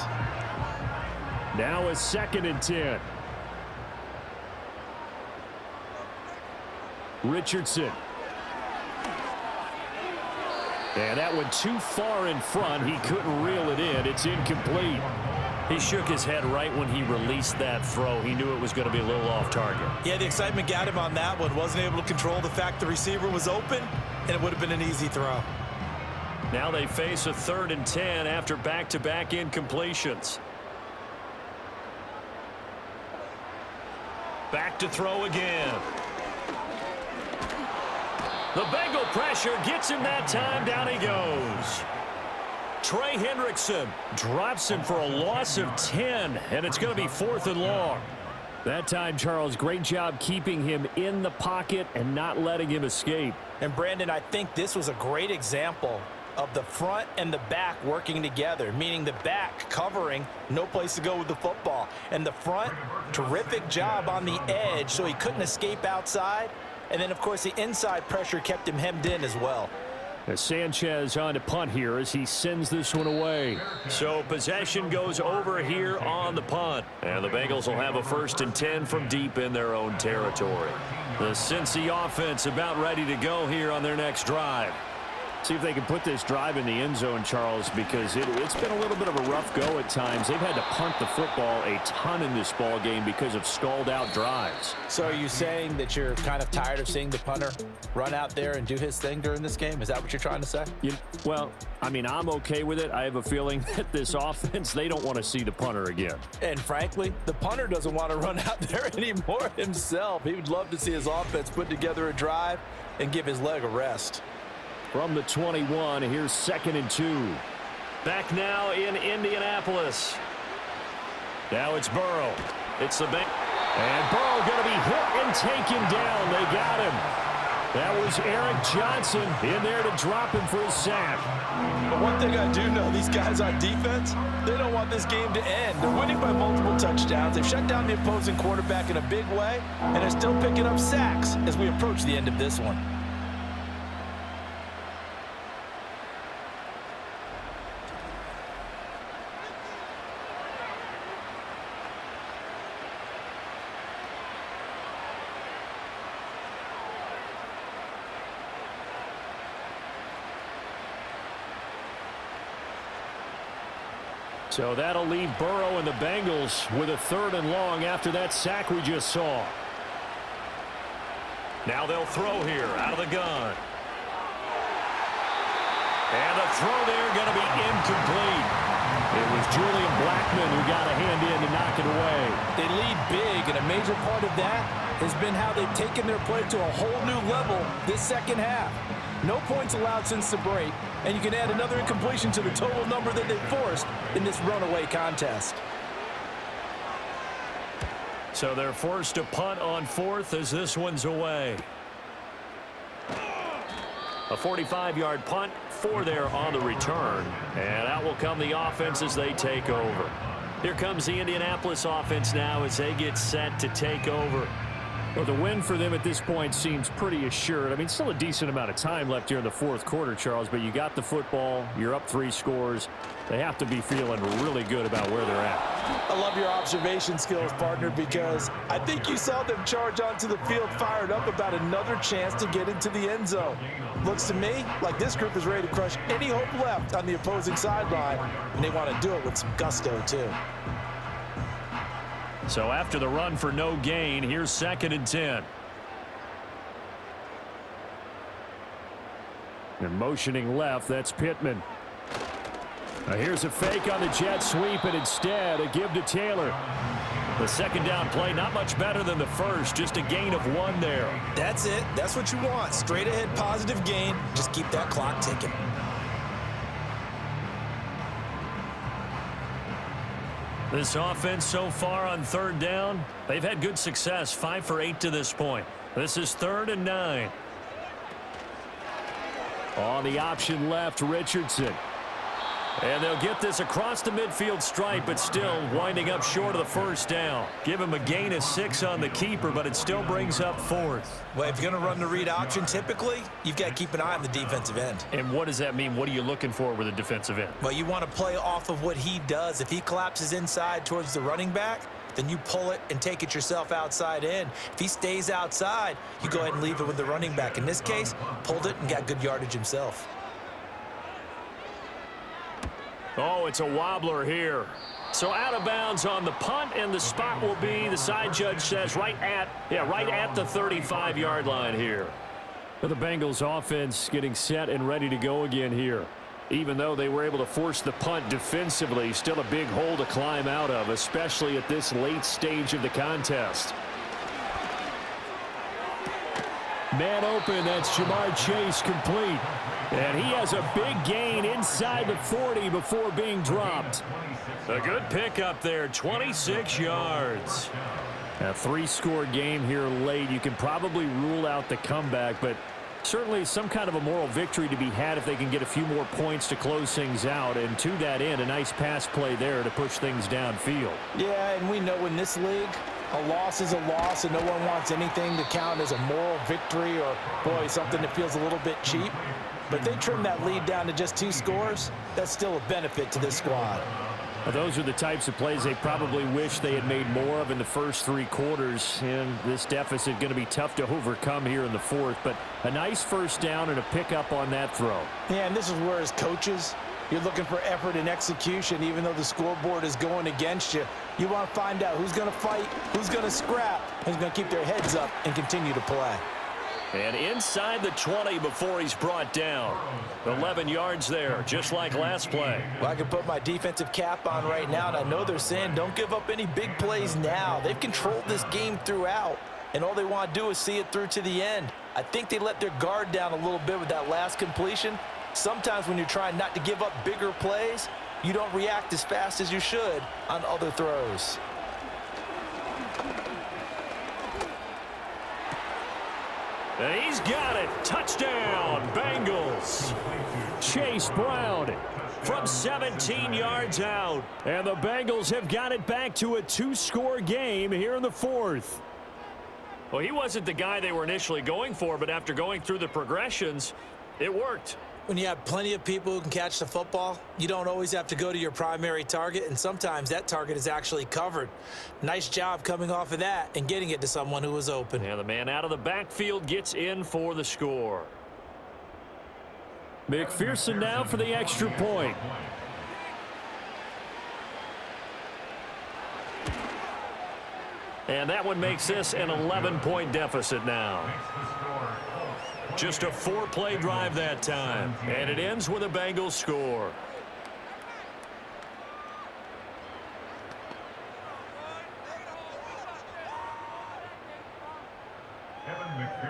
Now a 2nd and 10. Richardson. And that one too far in front. He couldn't reel it in. It's incomplete. He shook his head right when he released that throw. He knew it was going to be a little off target. Yeah, the excitement got him on that one. Wasn't able to control the fact the receiver was open, and it would have been an easy throw. Now they face a 3rd and 10 after back-to-back incompletions. Back to throw again. The Bengal pressure gets him that time. Down he goes. Trey Hendrickson drops him for a loss of 10, and it's going to be 4th and long. That time, Charles, great job keeping him in the pocket and not letting him escape. And, Brandon, I think this was a great example of the front and the back working together, meaning the back covering, no place to go with the football. And the front, terrific job on the edge so he couldn't escape outside. And then, of course, the inside pressure kept him hemmed in as well. As Sanchez on to punt here as he sends this one away. So possession goes over here on the punt. And the Bengals will have a 1st and 10 from deep in their own territory. The Cincy offense about ready to go here on their next drive. See if they can put this drive in the end zone, Charles, because it's been a little bit of a rough go at times. They've had to punt the football a ton in this ball game because of stalled out drives. So are you saying that you're kind of tired of seeing the punter run out there and do his thing during this game? Is that what you're trying to say? Well, I mean, I'm okay with it. I have a feeling that this offense, they don't want to see the punter again. And frankly, the punter doesn't want to run out there anymore himself. He would love to see his offense put together a drive and give his leg a rest. From the 21, here's 2nd and 2. Back now in Indianapolis. Now it's Burrow. It's the Bengals. And Burrow going to be hit and taken down. They got him. That was Eric Johnson in there to drop him for a sack. But one thing I do know, these guys on defense, they don't want this game to end. They're winning by multiple touchdowns. They've shut down the opposing quarterback in a big way, and they're still picking up sacks as we approach the end of this one. So that'll leave Burrow and the Bengals with a 3rd and long after that sack we just saw. Now they'll throw here out of the gun. And the throw there going to be incomplete. It was Julian Blackmon who got a hand in to knock it away. They lead big, and a major part of that has been how they've taken their play to a whole new level this second half. No points allowed since the break, and you can add another incompletion to the total number that they forced in this runaway contest. So they're forced to punt on 4th as this one's away. A 45-yard punt, 4 there on the return. And out will come the offense as they take over. Here comes the Indianapolis offense now as they get set to take over. Well, the win for them at this point seems pretty assured. I mean, still a decent amount of time left here in the 4th quarter, Charles, but you got the football, you're up 3 scores. They have to be feeling really good about where they're at. I love your observation skills, partner, because I think you saw them charge onto the field fired up about another chance to get into the end zone. Looks to me like this group is ready to crush any hope left on the opposing sideline, and they want to do it with some gusto, too. So after the run for no gain, here's 2nd and 10. And motioning left, that's Pittman. Now here's a fake on the jet sweep, and instead a give to Taylor. The 2nd down play, not much better than the first, just a gain of 1 there. That's it. That's what you want. Straight ahead positive gain. Just keep that clock ticking. This offense so far on 3rd down, they've had good success, 5 for 8 to this point. This is 3rd and 9. On the option left, Richardson. And they'll get this across the midfield stripe, but still winding up short of the 1st down. Give him a gain of 6 on the keeper, but it still brings up 4th. Well, if you're going to run the read option, typically, you've got to keep an eye on the defensive end. And what does that mean? What are you looking for with a defensive end? Well, you want to play off of what he does. If he collapses inside towards the running back, then you pull it and take it yourself outside in. If he stays outside, you go ahead and leave it with the running back. In this case, pulled it and got good yardage himself. Oh, it's a wobbler here. So out of bounds on the punt, and the spot will be, the side judge says, right at the 35-yard line here. The Bengals offense getting set and ready to go again here. Even though they were able to force the punt defensively, still a big hole to climb out of, especially at this late stage of the contest. Man open, that's Jamar Chase complete. And he has a big gain inside the 40 before being dropped. A good pickup there, 26 yards. A 3-score game here late. You can probably rule out the comeback, but certainly some kind of a moral victory to be had if they can get a few more points to close things out. And to that end, a nice pass play there to push things downfield. Yeah, and we know in this league, a loss is a loss, and no one wants anything to count as a moral victory or, boy, something that feels a little bit cheap. But they trim that lead down to just 2 scores. That's still a benefit to this squad. Well, those are the types of plays they probably wish they had made more of in the first 3 quarters. And this deficit going to be tough to overcome here in the 4th. But a nice first down and a pickup on that throw. Yeah, and this is where as coaches, you're looking for effort and execution. Even though the scoreboard is going against you, you want to find out who's going to fight, who's going to scrap, who's going to keep their heads up and continue to play. And inside the 20 before he's brought down. 11 yards there, just like last play. Well, I can put my defensive cap on right now, and I know they're saying don't give up any big plays now. They've controlled this game throughout, and all they want to do is see it through to the end. I think they let their guard down a little bit with that last completion. Sometimes when you're trying not to give up bigger plays, you don't react as fast as you should on other throws. And he's got it. Touchdown, Bengals. Chase Brown from 17 yards out. And the Bengals have got it back to a 2-score game here in the 4th. Well, he wasn't the guy they were initially going for, but after going through the progressions, it worked. When you have plenty of people who can catch the football, you don't always have to go to your primary target, and sometimes that target is actually covered. Nice job coming off of that and getting it to someone who was open. And the man out of the backfield gets in for the score. McPherson now for the extra point. And that one makes this an 11-point deficit now. Just a 4-play drive that time. And it ends with a Bengals score.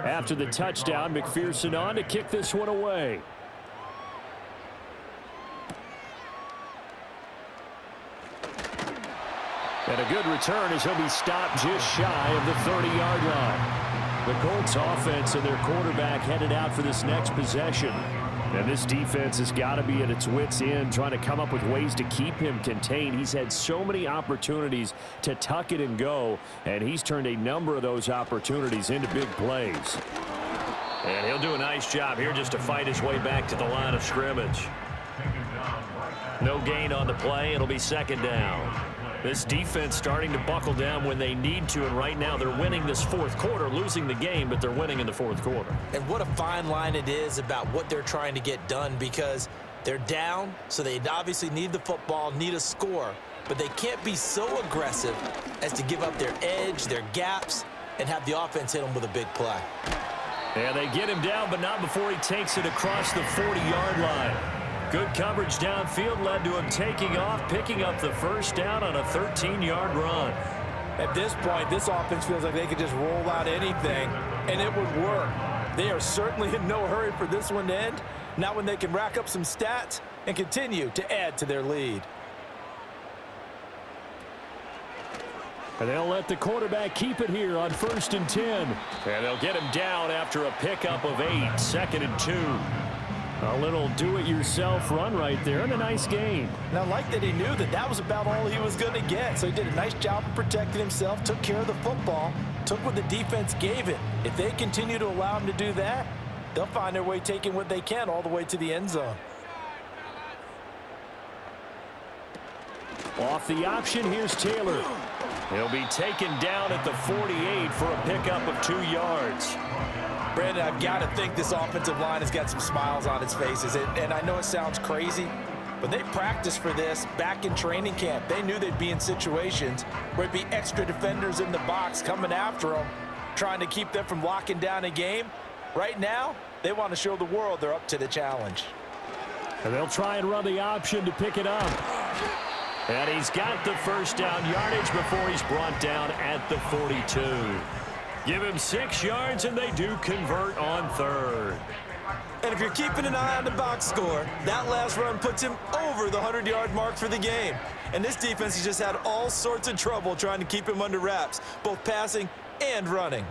After the touchdown, McPherson on to kick this one away. And a good return as he'll be stopped just shy of the 30-yard line. The Colts offense and their quarterback headed out for this next possession. And this defense has got to be at its wits' end, trying to come up with ways to keep him contained. He's had so many opportunities to tuck it and go, and he's turned a number of those opportunities into big plays. And he'll do a nice job here just to fight his way back to the line of scrimmage. No gain on the play. It'll be 2nd down. This defense starting to buckle down when they need to, and right now they're winning this 4th quarter, losing the game, but they're winning in the 4th quarter. And what a fine line it is about what they're trying to get done, because they're down, so they obviously need the football, need a score, but they can't be so aggressive as to give up their edge, their gaps, and have the offense hit them with a big play. And they get him down, but not before he takes it across the 40-yard line. Good coverage downfield led to him taking off, picking up the first down on a 13-yard run. At this point, this offense feels like they could just roll out anything, and it would work. They are certainly in no hurry for this one to end, not when they can rack up some stats and continue to add to their lead. And they'll let the quarterback keep it here on 1st and 10. And they'll get him down after a pickup of 8, 2nd and 2. A little do-it-yourself run right there, and a nice gain. And I like that he knew that that was about all he was going to get. So he did a nice job of protecting himself, took care of the football, took what the defense gave him. If they continue to allow him to do that, they'll find their way taking what they can all the way to the end zone. Off the option, here's Taylor. He'll be taken down at the 48 for a pickup of 2 yards. Brandon, I've got to think this offensive line has got some smiles on its faces. And I know it sounds crazy, but they practiced for this back in training camp. They knew they'd be in situations where it'd be extra defenders in the box coming after them, trying to keep them from locking down a game. Right now, they want to show the world they're up to the challenge. And they'll try and run the option to pick it up. And he's got the first down yardage before he's brought down at the 42. Give him 6 yards, and they do convert on third. And if you're keeping an eye on the box score, that last run puts him over the 100-yard mark for the game. And this defense has just had all sorts of trouble trying to keep him under wraps, both passing and running.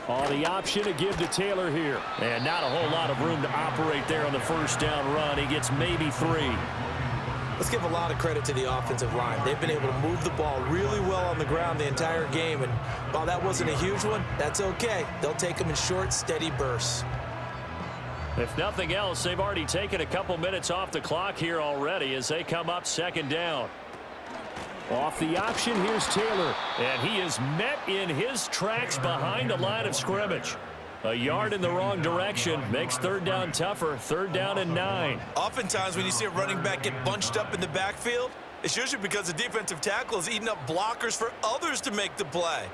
On the option to give to Taylor here. And not a whole lot of room to operate there on the first down run. He gets maybe 3. Let's give a lot of credit to the offensive line. They've been able to move the ball really well on the ground the entire game. And while that wasn't a huge one, that's okay. They'll take them in short, steady bursts. If nothing else, they've already taken a couple minutes off the clock here already as they come up second down. Off the option, here's Taylor. And he is met in his tracks behind the line of scrimmage. A yard in the wrong direction makes third down tougher. Third down and 9. Oftentimes when you see a running back get bunched up in the backfield, it's usually because the defensive tackle is eating up blockers for others to make the play.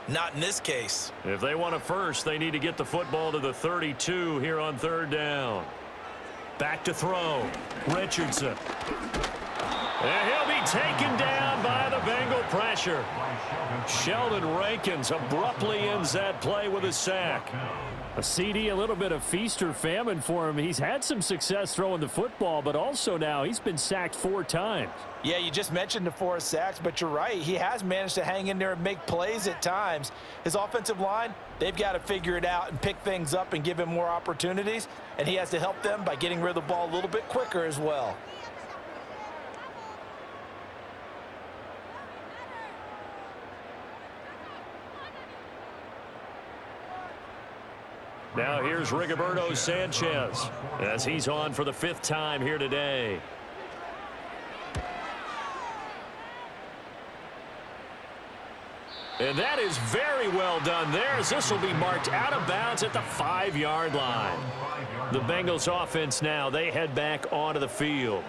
Not in this case. If they want a first, they need to get the football to the 32 here on third down. Back to throw. Richardson. And he'll be taken down by the Bengal pressure. Sheldon Rankins abruptly ends that play with a sack. A CD, a little bit of feast or famine for him. He's had some success throwing the football, but also now he's been sacked 4 times. Yeah, you just mentioned the 4 sacks, but you're right. He has managed to hang in there and make plays at times. His offensive line, they've got to figure it out and pick things up and give him more opportunities, and he has to help them by getting rid of the ball a little bit quicker as well. Now here's Rigoberto Sanchez as he's on for the 5th time here today. And that is very well done there as this will be marked out of bounds at the 5-yard line. The Bengals offense now, they head back onto the field.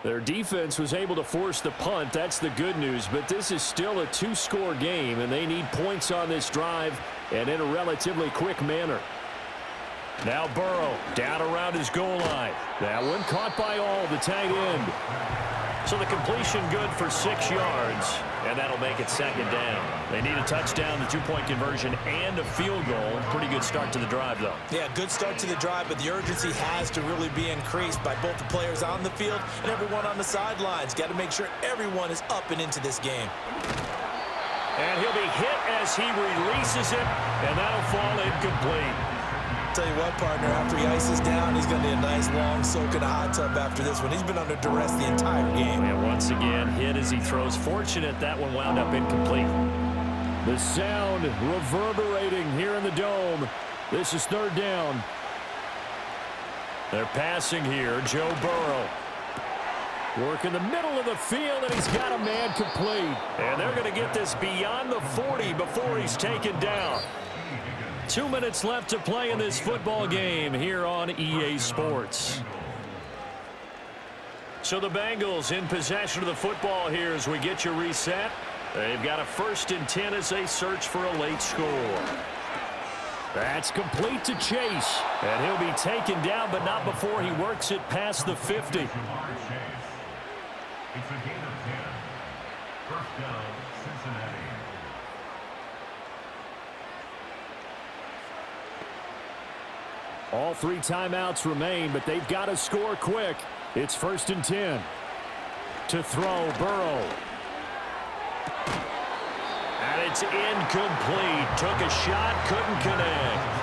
Their defense was able to force the punt. That's the good news, but this is still a 2-score game, and they need points on this drive and in a relatively quick manner. Now Burrow down around his goal line. That one caught by all, the tight end. So the completion good for 6 yards, and that'll make it second down. They need a touchdown, the 2-point conversion, and a field goal. Pretty good start to the drive, though. Yeah, good start to the drive, but the urgency has to really be increased by both the players on the field and everyone on the sidelines. Got to make sure everyone is up and into this game. And he'll be hit as he releases it, and that'll fall incomplete. Tell you what, partner, after he ices down, he's going to need a nice long soak in a hot tub after this one. He's been under duress the entire game. And once again, hit as he throws. Fortunate that one wound up incomplete. The sound reverberating here in the dome. This is third down. They're passing here. Joe Burrow. Work in the middle of the field, and he's got a man complete. And they're going to get this beyond the 40 before he's taken down. 2 minutes left to play in this football game here on EA Sports. So the Bengals in possession of the football here as we get you reset. They've got a 1st and 10 as they search for a late score. That's complete to Chase. And he'll be taken down, but not before he works it past the 50. It's a gain of 10. First down, Cincinnati. All 3 timeouts remain, but they've got to score quick. It's 1st and 10. To throw, Burrow. And it's incomplete. Took a shot, couldn't connect.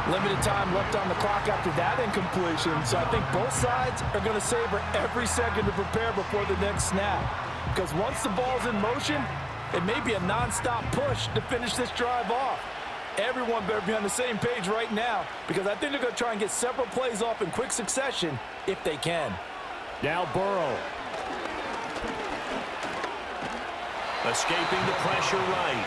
Limited time left on the clock after that incompletion, so I think both sides are going to savor every second to prepare before the next snap. Because once the ball's in motion, it may be a nonstop push to finish this drive off. Everyone better be on the same page right now because I think they're going to try and get several plays off in quick succession if they can. Now Burrow. Escaping the pressure right.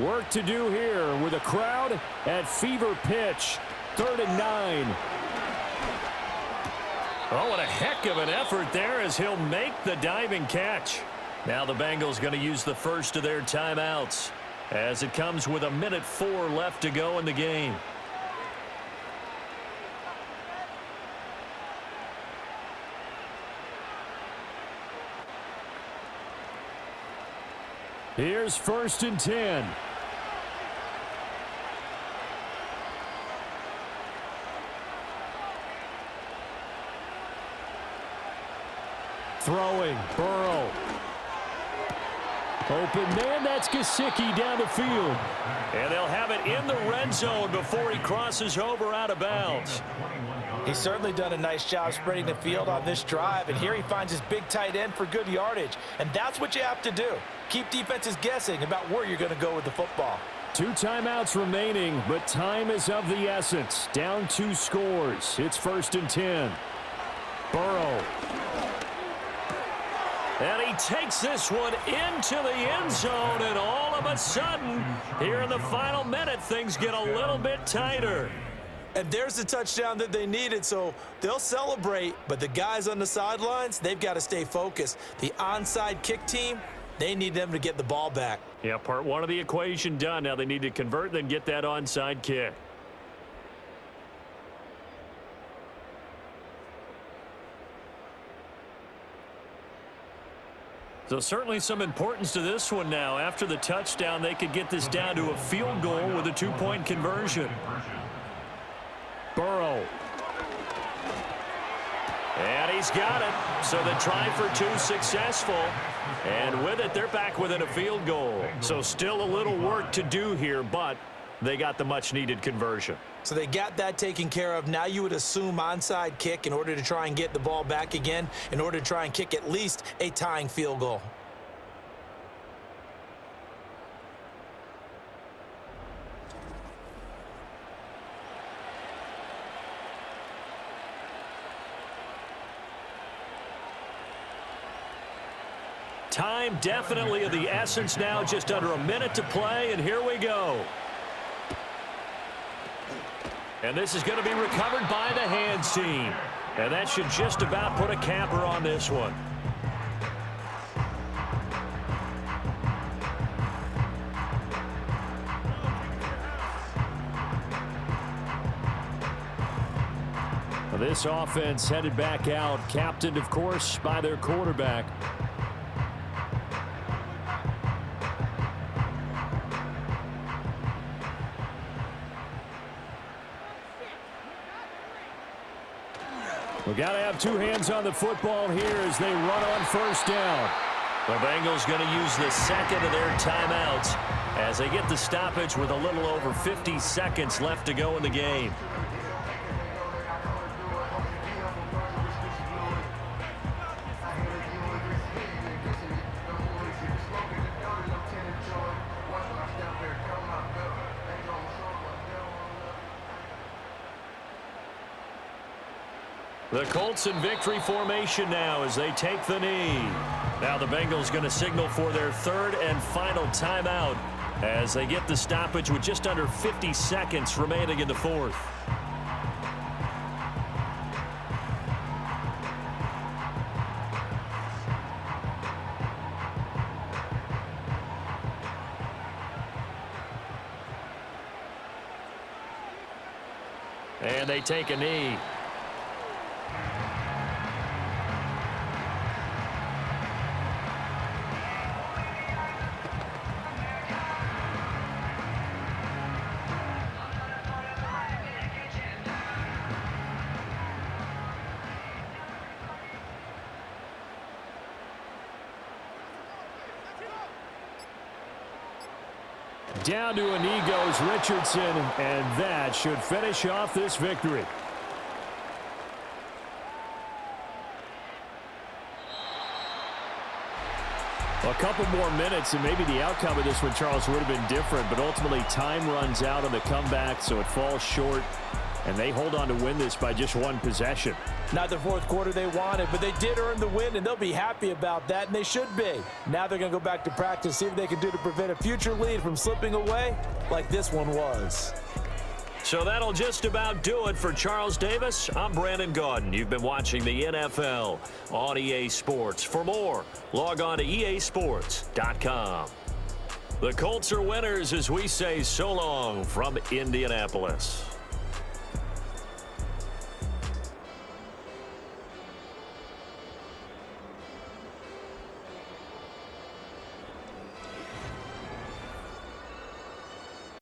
Work to do here with a crowd at fever pitch. 3rd and 9. Oh, what a heck of an effort there as he'll make the diving catch. Now the Bengals going to use the first of their timeouts as it comes with 1:04 left to go in the game. Here's 1st and 10. Throwing, Burrow. Open man, that's Gesicki down the field. And they'll have it in the red zone before he crosses over out of bounds. He's certainly done a nice job spreading the field on this drive, and here he finds his big tight end for good yardage. And that's what you have to do. Keep defenses guessing about where you're going to go with the football. 2 timeouts remaining, but time is of the essence. Down 2 scores. It's 1st and 10. Burrow. And he takes this one into the end zone, and all of a sudden, here in the final minute, things get a little bit tighter. And there's the touchdown that they needed, so they'll celebrate. But the guys on the sidelines, they've got to stay focused. The onside kick team, they need them to get the ball back. Yeah, part 1 of the equation done. Now they need to convert, then get that onside kick. So certainly some importance to this one now. After the touchdown, they could get this down to a field goal with a 2-point conversion. Burrow. And he's got it. So the try for 2 successful. And with it, they're back within a field goal. So still a little work to do here, but they got the much-needed conversion. So they got that taken care of. Now you would assume onside kick in order to try and get the ball back again, in order to try and kick at least a tying field goal. Time definitely of the essence now, just under a minute to play, and here we go. And this is going to be recovered by the hands team. And that should just about put a capper on this one. This offense headed back out, captained, of course, by their quarterback. We've got to have 2 hands on the football here as they run on 1st down. The Bengals going to use the second of their timeouts as they get the stoppage with a little over 50 seconds left to go in the game. The Colts in victory formation now as they take the knee. Now the Bengals going to signal for their 3rd and final timeout as they get the stoppage with just under 50 seconds remaining in the 4th. And they take a knee. Down to a knee goes Richardson, and that should finish off this victory. A couple more minutes, and maybe the outcome of this one, Charles, would have been different, but ultimately time runs out on the comeback, so it falls short, and they hold on to win this by just one possession. Not the fourth quarter they wanted, but they did earn the win, and they'll be happy about that, and they should be. Now they're going to go back to practice, see what they can do to prevent a future lead from slipping away like this one was. So that'll just about do it for Charles Davis. I'm Brandon Gaudin. You've been watching the NFL on EA Sports. For more, log on to easports.com. The Colts are winners as we say so long from Indianapolis.